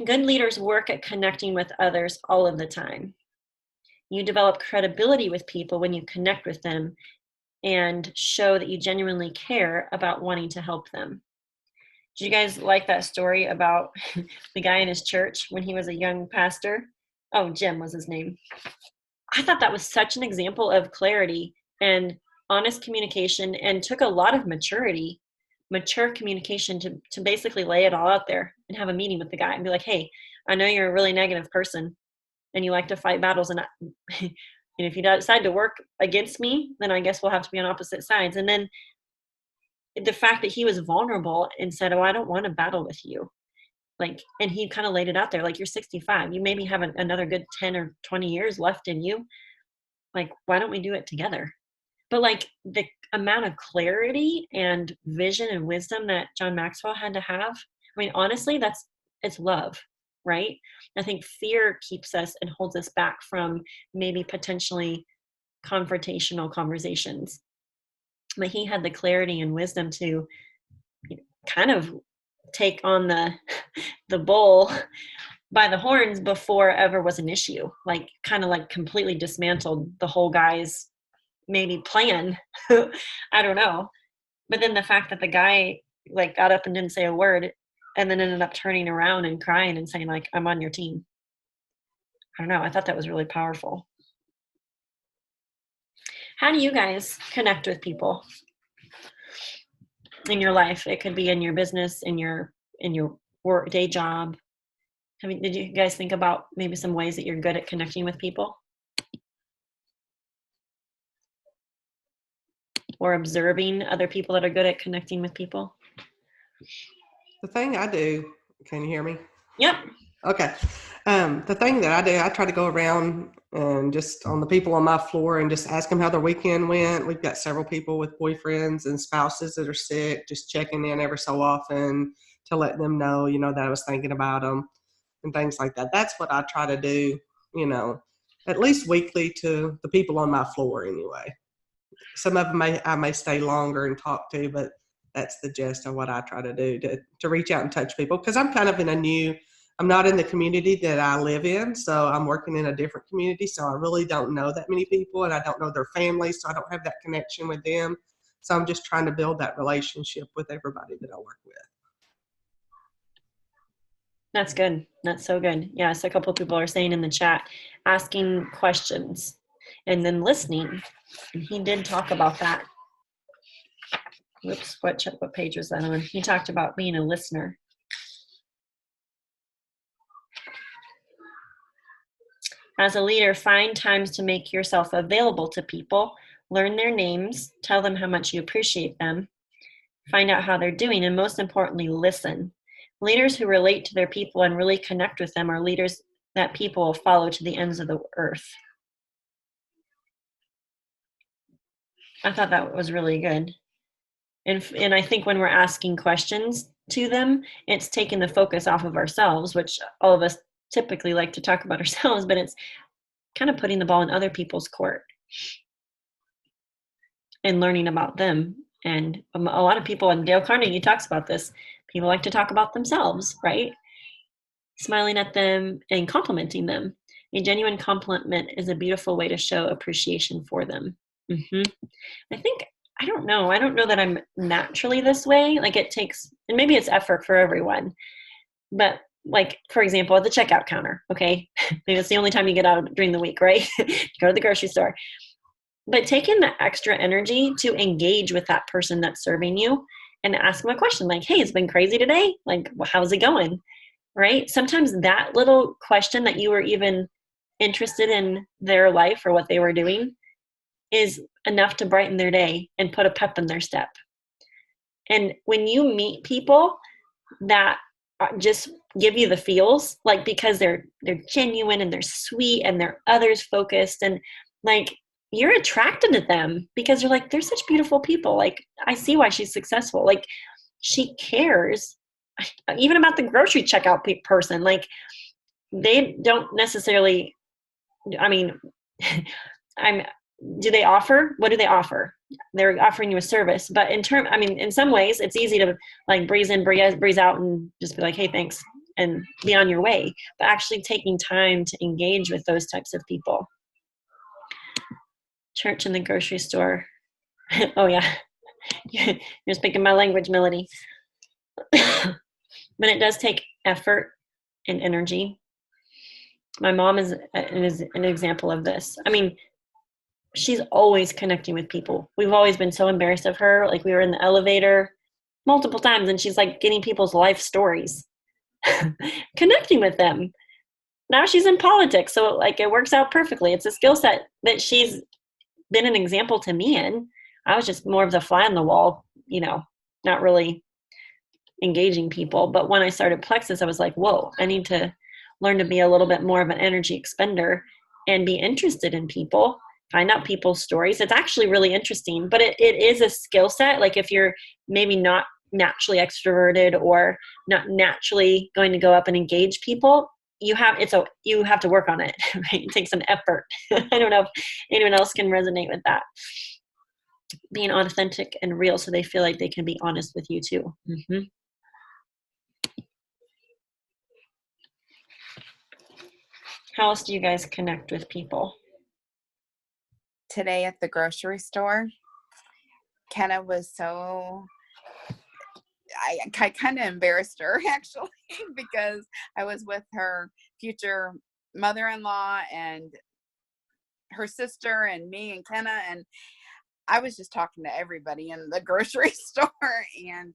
Good leaders work at connecting with others all of the time. You develop credibility with people when you connect with them and show that you genuinely care about wanting to help them. Did you guys like that story about the guy in his church when he was a young pastor? Oh, Jim was his name. I thought that was such an example of clarity and honest communication, and took a lot of mature communication to basically lay it all out there and have a meeting with the guy and be like, hey, I know you're a really negative person and you like to fight battles, and if you decide to work against me, then I guess we'll have to be on opposite sides. And then the fact that he was vulnerable and said, oh, I don't want to battle with you. Like, and he kind of laid it out there, like, you're 65. You maybe have another good 10 or 20 years left in you. Like, why don't we do it together? But like the amount of clarity and vision and wisdom that John Maxwell had to have, I mean, honestly, it's love, right? I think fear keeps us and holds us back from maybe potentially confrontational conversations. But he had the clarity and wisdom to kind of take on the bull by the horns before ever was an issue, like kind of like completely dismantled the whole guy's maybe plan. I don't know. But then the fact that the guy like got up and didn't say a word and then ended up turning around and crying and saying like, I'm on your team. I don't know. I thought that was really powerful. How do you guys connect with people in your life? It could be in your business, in your work day job. Did you guys think about maybe some ways that you're good at connecting with people? Or observing other people that are good at connecting with people? The thing I do, can you hear me? Yep. Okay. The thing that I do, I try to go around and just on the people on my floor and just ask them how their weekend went. We've got several people with boyfriends and spouses that are sick, just checking in every so often to let them know, that I was thinking about them and things like that. That's what I try to do, at least weekly to the people on my floor anyway. Some of them I may stay longer and talk to, but that's the gist of what I try to do to reach out and touch people. Because I'm kind of I'm not in the community that I live in, so I'm working in a different community, so I really don't know that many people, and I don't know their families, so I don't have that connection with them. So I'm just trying to build that relationship with everybody that I work with. That's good. That's so good. Yes, a couple of people are saying in the chat, asking questions and then listening. And he did talk about that. Whoops, what page was that on? He talked about being a listener. As a leader, find times to make yourself available to people, learn their names, tell them how much you appreciate them, find out how they're doing, and most importantly, listen. Leaders who relate to their people and really connect with them are leaders that people will follow to the ends of the earth. I thought that was really good. And I think when we're asking questions to them, it's taking the focus off of ourselves, which all of us typically like to talk about ourselves, but it's kind of putting the ball in other people's court and learning about them. And a lot of people, and Dale Carnegie talks about this, people like to talk about themselves, right? Smiling at them and complimenting them. A genuine compliment is a beautiful way to show appreciation for them. I don't know that I'm naturally this way. Like it takes, and maybe it's effort for everyone, but like, for example, at the checkout counter, okay? Maybe it's the only time you get out during the week, right? You go to the grocery store. But taking the extra energy to engage with that person that's serving you and ask them a question like, hey, it's been crazy today. Like, how's it going? Right? Sometimes that little question that you were even interested in their life or what they were doing is enough to brighten their day and put a pep in their step. And when you meet people that just give you the feels, like because they're genuine and they're sweet and they're others focused, and like you're attracted to them because you're like, they're such beautiful people. Like, I see why she's successful. Like, she cares even about the grocery checkout person. Like, they don't necessarily, I mean, do they offer? What do they offer? They're offering you a service, but in some ways it's easy to like breeze in, breeze out and just be like, hey, thanks, and be on your way. But actually taking time to engage with those types of people. Church and the grocery store. Oh yeah. You're speaking my language, Melody. But it does take effort and energy. My mom is an example of this. I mean, she's always connecting with people. We've always been so embarrassed of her. Like, we were in the elevator multiple times and she's like getting people's life stories, connecting with them. Now she's in politics. So like, it works out perfectly. It's a skill set that she's been an example to me in. I was just more of the fly on the wall, not really engaging people. But when I started Plexus, I was like, whoa, I need to learn to be a little bit more of an energy expender and be interested in people, find out people's stories. It's actually really interesting, but it is a skill set. Like, if you're maybe not naturally extroverted or not naturally going to go up and engage people, you have to work on it. Right? It takes some effort. I don't know if anyone else can resonate with that. Being authentic and real, so they feel like they can be honest with you too. Mm-hmm. How else do you guys connect with people? Today at the grocery store, Kenna was so, I kind of embarrassed her actually, because I was with her future mother-in-law and her sister and me and Kenna, and I was just talking to everybody in the grocery store. And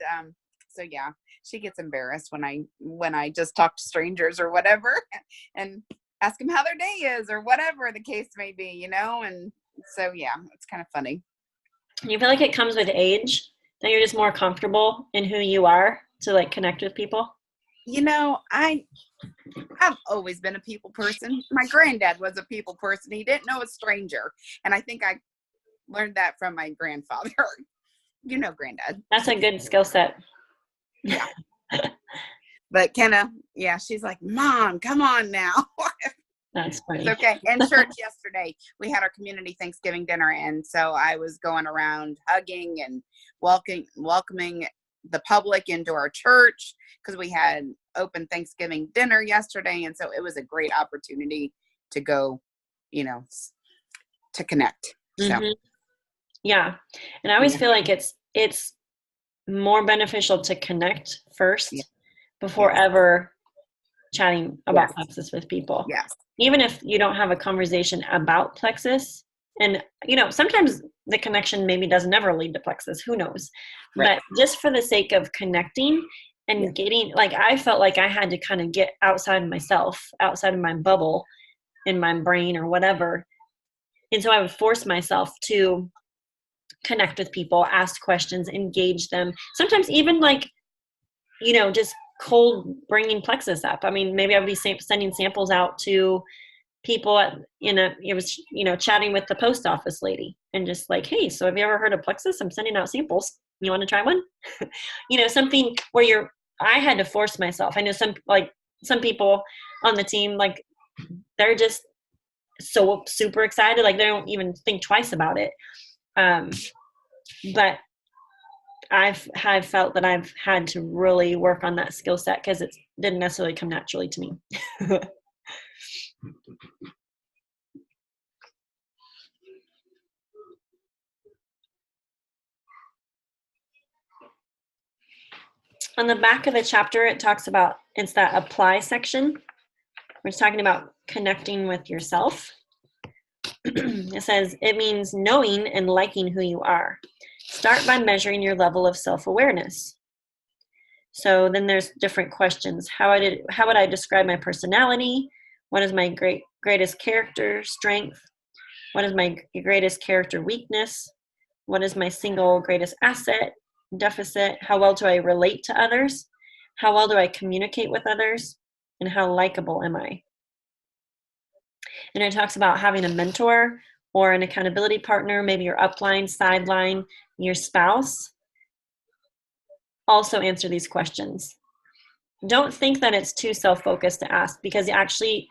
so yeah, she gets embarrassed when I just talk to strangers or whatever and ask them how their day is or whatever the case may be, and so yeah, it's kind of funny. You feel like it comes with age, that you're just more comfortable in who you are to like connect with people? I've always been a people person. My granddad was a people person. He didn't know a stranger. And I think I learned that from my grandfather. Granddad. That's a good skill set. Yeah. But Kenna, yeah, she's like, Mom, come on now. That's funny. It's okay. In church yesterday, we had our community Thanksgiving dinner. And so I was going around hugging and welcoming the public into our church because we had open Thanksgiving dinner yesterday. And so it was a great opportunity to go, to connect. Mm-hmm. So. Yeah. And I always feel like it's more beneficial to connect first before ever chatting about Plexus with people. Yes. Even if you don't have a conversation about Plexus, and sometimes the connection maybe doesn't ever lead to Plexus, who knows? Right. But just for the sake of connecting and getting, like, I felt like I had to kind of get outside of myself, outside of my bubble in my brain or whatever. And so I would force myself to connect with people, ask questions, engage them. Sometimes even like, just cold bringing Plexus up. I mean, maybe I would be sending samples out to people chatting with the post office lady and just like, hey, so have you ever heard of Plexus? I'm sending out samples. You want to try one? Something where I had to force myself. I know some people on the team, like, they're just so super excited. Like, they don't even think twice about it. But I've felt that I've had to really work on that skill set because it didn't necessarily come naturally to me. On the back of the chapter, it talks about, it's that apply section. We're talking about connecting with yourself. It says, it means knowing and liking who you are. Start by measuring your level of self-awareness. So then there's different questions. How would I describe my personality? What is my greatest character strength? What is my greatest character weakness? What is my single greatest asset, deficit? How well do I relate to others? How well do I communicate with others? And how likable am I? And it talks about having a mentor or an accountability partner, maybe your upline, sideline, your spouse, also answer these questions. Don't think that it's too self-focused to ask, because actually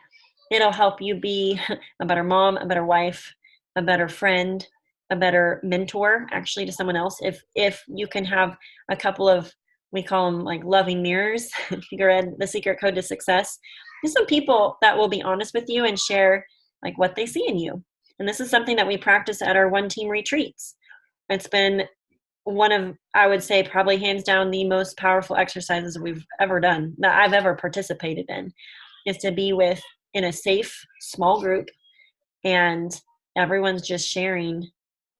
it'll help you be a better mom, a better wife, a better friend, a better mentor actually to someone else. If you can have a couple of, we call them like loving mirrors, if you read The Secret Code to Success, there's some people that will be honest with you and share like what they see in you. And this is something that we practice at our One Team retreats. It's been one of, I would say, probably hands down the most powerful exercises we've ever done, that I've ever participated in, is to be with in a safe, small group, and everyone's just sharing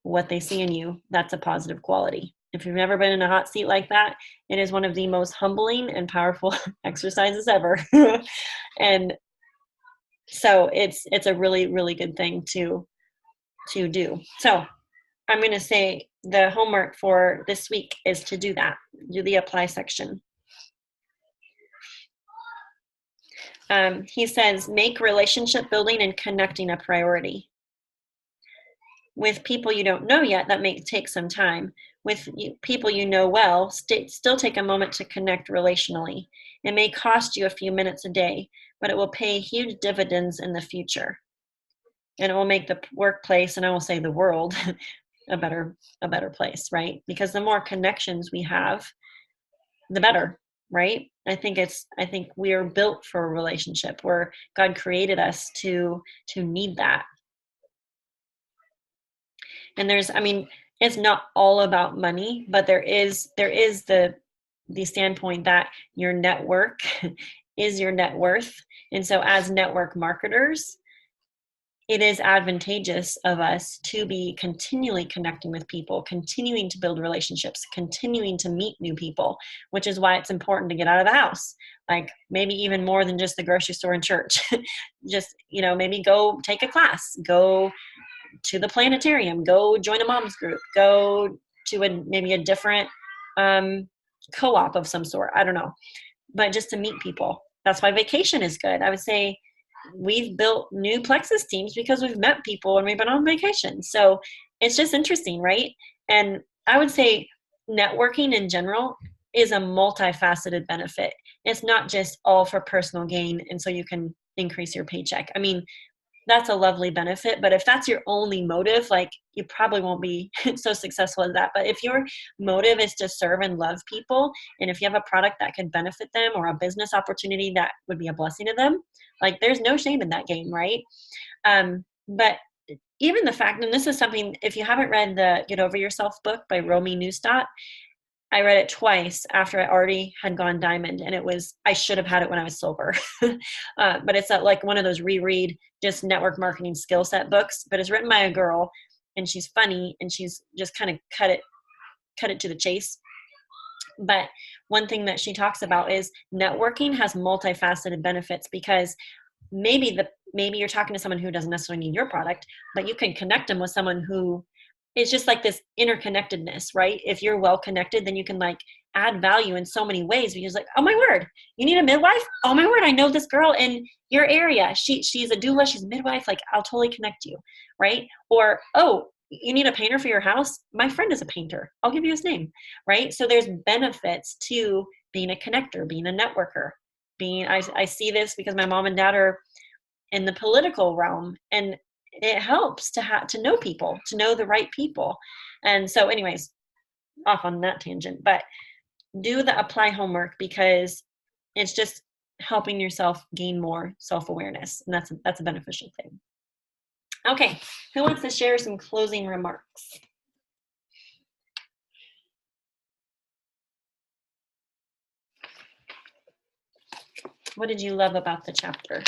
what they see in you. That's a positive quality. If you've never been in a hot seat like that, it is one of the most humbling and powerful exercises ever. And so it's a really, really good thing to do. So I'm going to say the homework for this week is to do that. Do the apply section. He says, make relationship building and connecting a priority. With people you don't know yet, that may take some time. With people you know well, still take a moment to connect relationally. It may cost you a few minutes a day, but it will pay huge dividends in the future. And it will make the workplace, and I will say the world, a better place, right? Because the more connections we have, the better, right? I think we are built for a relationship, where God created us to need that. And it's not all about money, but there is the standpoint that your network is your net worth. And so as network marketers, it is advantageous of us to be continually connecting with people, continuing to build relationships, continuing to meet new people, which is why it's important to get out of the house. Like maybe even more than just the grocery store and church. Just, maybe go take a class, go to the planetarium, go join a mom's group, go to maybe a different co-op of some sort. I don't know. But just to meet people. That's why vacation is good. I would say we've built new Plexus teams because we've met people and we've been on vacation. So it's just interesting, right? And I would say networking in general is a multifaceted benefit. It's not just all for personal gain and so you can increase your paycheck. That's a lovely benefit, but if that's your only motive, like you probably won't be so successful as that. But if your motive is to serve and love people, and if you have a product that could benefit them or a business opportunity that would be a blessing to them, like there's no shame in that game, right? But even the fact, and this is something, if you haven't read the Get Over Yourself book by Romy Neustadt, I read it twice after I already had gone diamond, and I should have had it when I was silver. But it's like one of those reread, just network marketing skill set books, but it's written by a girl, and she's funny, and she's just kind of cut it to the chase. But one thing that she talks about is networking has multifaceted benefits, because maybe you're talking to someone who doesn't necessarily need your product, but you can connect them with someone who, it's just like this interconnectedness, right? If you're well connected, then you can like add value in so many ways, because like, oh my word, you need a midwife? Oh my word, I know this girl in your area. She's a doula, she's a midwife, like I'll totally connect you, right? Or, oh, you need a painter for your house? My friend is a painter. I'll give you his name, right? So there's benefits to being a connector, being a networker, I see this because my mom and dad are in the political realm, and it helps to know people, to know the right people. And so anyways, off on that tangent, but do the apply homework, because it's just helping yourself gain more self-awareness, and that's a beneficial thing. Okay, who wants to share some closing remarks? What did you love about the chapter?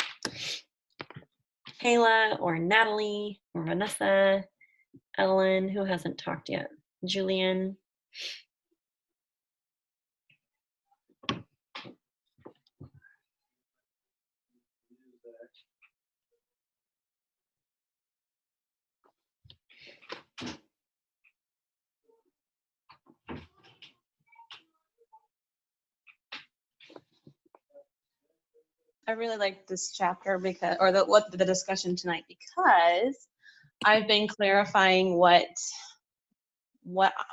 Kayla or Natalie or Vanessa, Ellen, who hasn't talked yet? Julian. I really liked this chapter the discussion tonight, because I've been clarifying what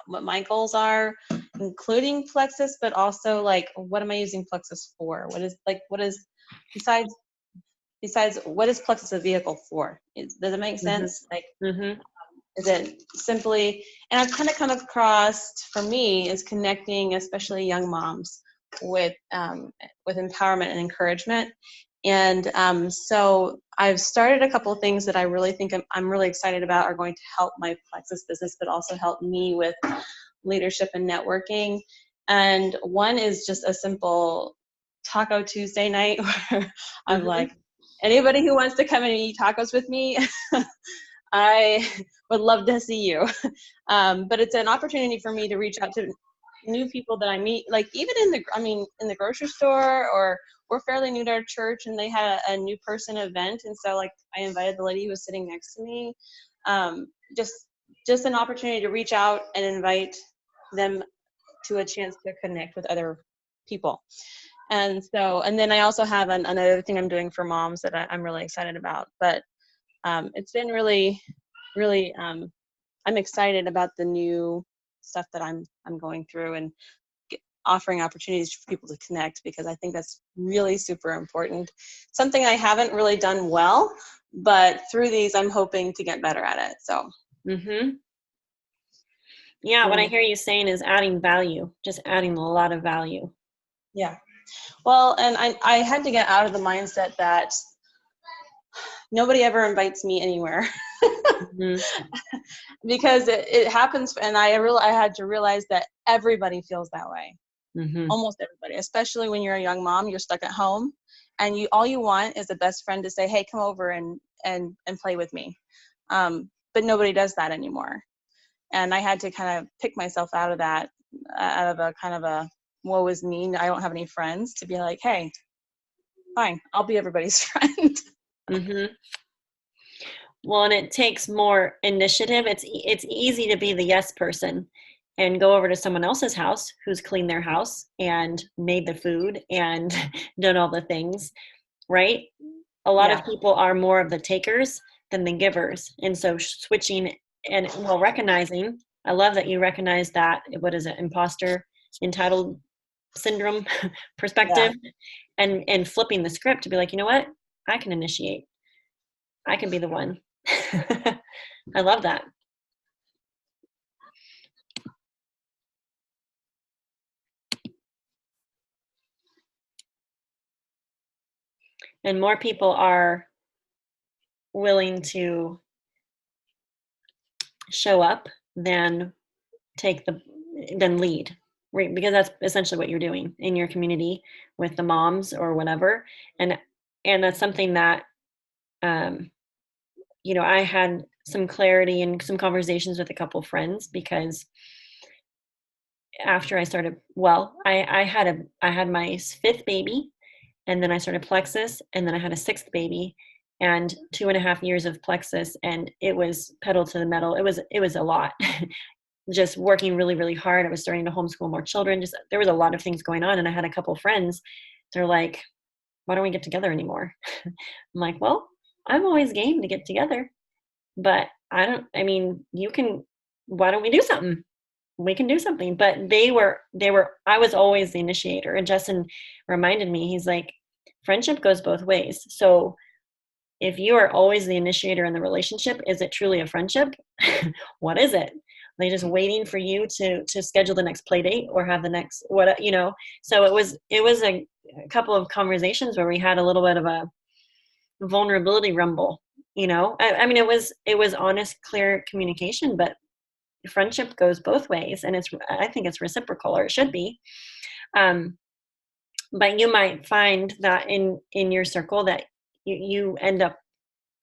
my goals are, including Plexus, but also like, what am I using Plexus for? What is besides what is Plexus a vehicle for? Does it make sense? Like, Mm-hmm. is it simply, and I've kind of come across, for me, is connecting especially young moms with empowerment and encouragement. And so I've started a couple of things that I really think I'm really excited about, are going to help my Plexus business, but also help me with leadership and networking. And one is just a simple Taco Tuesday night where I'm like, anybody who wants to come and eat tacos with me, I would love to see you. But it's an opportunity for me to reach out to new people that I meet, like even in the grocery store, or we're fairly new to our church and they had a new person event. And so like I invited the lady who was sitting next to me, just an opportunity to reach out and invite them to a chance to connect with other people. And so, and then I also have another thing I'm doing for moms that I'm really excited about, but it's been really, I'm excited about the new stuff that I'm going through, and offering opportunities for people to connect, because I think that's really super important. Something I haven't really done well, but through these, I'm hoping to get better at it. So. Yeah, what I hear you saying is adding value, just adding a lot of value. Yeah. Well, and I had to get out of the mindset that nobody ever invites me anywhere. Because it happens, and I had to realize that everybody feels that way. Almost everybody, especially when you're a young mom, you're stuck at home, and all you want is a best friend to say, hey, come over and play with me. But nobody does that anymore. And I had to kind of pick myself out of that, out of a kind of a woe is me, I don't have any friends, to be like, hey, fine, I'll be everybody's friend. Well, and it takes more initiative. It's easy to be the yes person and go over to someone else's house who's cleaned their house and made the food and done all the things, right? A lot of people are more of the takers than the givers. And so switching and, well, recognizing, I love that you recognize that, what is it, imposter, entitled syndrome perspective, and flipping the script to be like, you know what, I can initiate. I can be the one. I love that. And more people are willing to show up than lead, right? Because that's essentially what you're doing in your community with the moms or whatever. And that's something that, I had some clarity and some conversations with a couple of friends, because after I started, I had my fifth baby, and then I started Plexus, and then I had a sixth baby, and 2.5 years of Plexus, and it was pedal to the metal. It was a lot. Just working really, really hard. I was starting to homeschool more children. There was a lot of things going on, and I had a couple of friends. They're like, why don't we get together anymore? I'm like, well, I'm always game to get together, but why don't we do something? We can do something. But I was always the initiator. And Justin reminded me, he's like, friendship goes both ways. So if you are always the initiator in the relationship, is it truly a friendship? What is it? Are they just waiting for you to schedule the next play date or have the next, So it was a couple of conversations where we had a little bit of a vulnerability rumble, it was honest, clear communication, but friendship goes both ways, and I think it's reciprocal, or it should be. But you might find that in your circle that you end up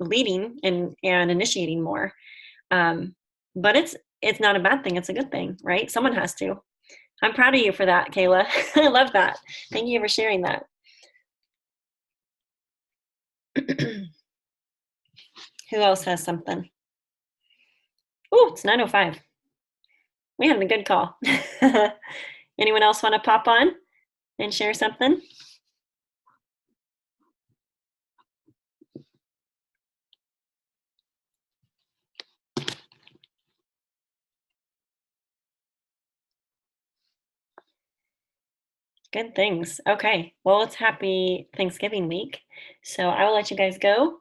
leading and initiating more. But it's not a bad thing. It's a good thing, right? Someone has to. I'm proud of you for that, Kayla. I love that. Thank you for sharing that. Who else has something? Oh, it's 9:05. We had a good call. Anyone else want to pop on and share something? Good things. Okay. Well, it's happy Thanksgiving week. So I will let you guys go.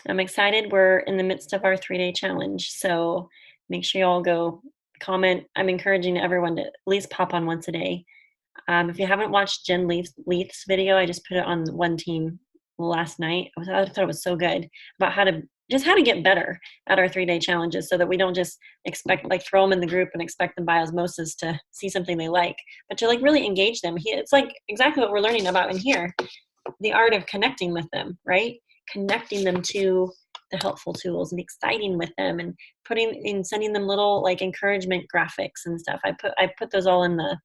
I'm excited. We're in the midst of our 3-day challenge. So make sure you all go comment. I'm encouraging everyone to at least pop on once a day. If you haven't watched Jen Leith's video, I just put it on One Team last night. I thought it was so good about how to get better at our 3-day challenges, so that we don't just expect, like, throw them in the group and expect them by osmosis to see something they like, but to like really engage them. It's like exactly what we're learning about in here, the art of connecting with them, right? Connecting them to the helpful tools and exciting with them, and sending them little like encouragement graphics and stuff. I put those all in the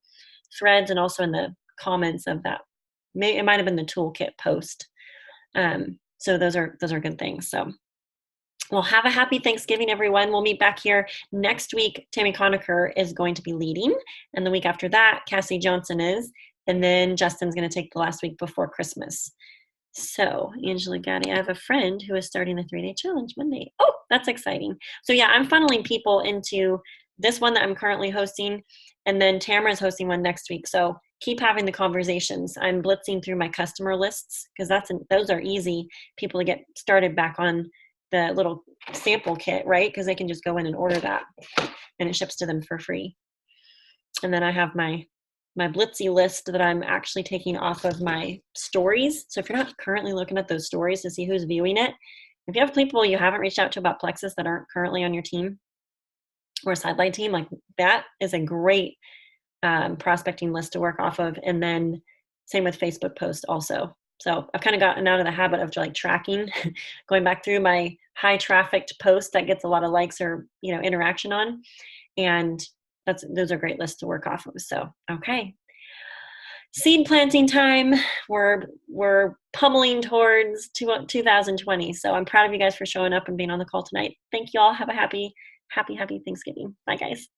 threads and also in the comments of that. It might have been the toolkit post. So those are good things. So, well, have a happy Thanksgiving, everyone. We'll meet back here next week. Tammy Conacher is going to be leading, and the week after that, Cassie Johnson is, and then Justin's going to take the last week before Christmas. So, Angela Gaddy, I have a friend who is starting the 3-day challenge Monday. Oh, that's exciting. So yeah, I'm funneling people into this one that I'm currently hosting, and then Tamara's hosting one next week. So keep having the conversations. I'm blitzing through my customer lists, because those are easy people to get started back on the little sample kit, right? Because they can just go in and order that, and it ships to them for free. And then I have my Blitzy list that I'm actually taking off of my stories. So if you're not currently looking at those stories to see who's viewing it, if you have people you haven't reached out to about Plexus that aren't currently on your team or a sideline team, like that is a great prospecting list to work off of. And then same with Facebook posts also. So I've kind of gotten out of the habit of like tracking, going back through my high trafficked post that gets a lot of likes or, interaction on. And those are great lists to work off of. So, okay. Seed planting time. We're pummeling towards 2020. So I'm proud of you guys for showing up and being on the call tonight. Thank you all. Have a happy Thanksgiving. Bye, guys.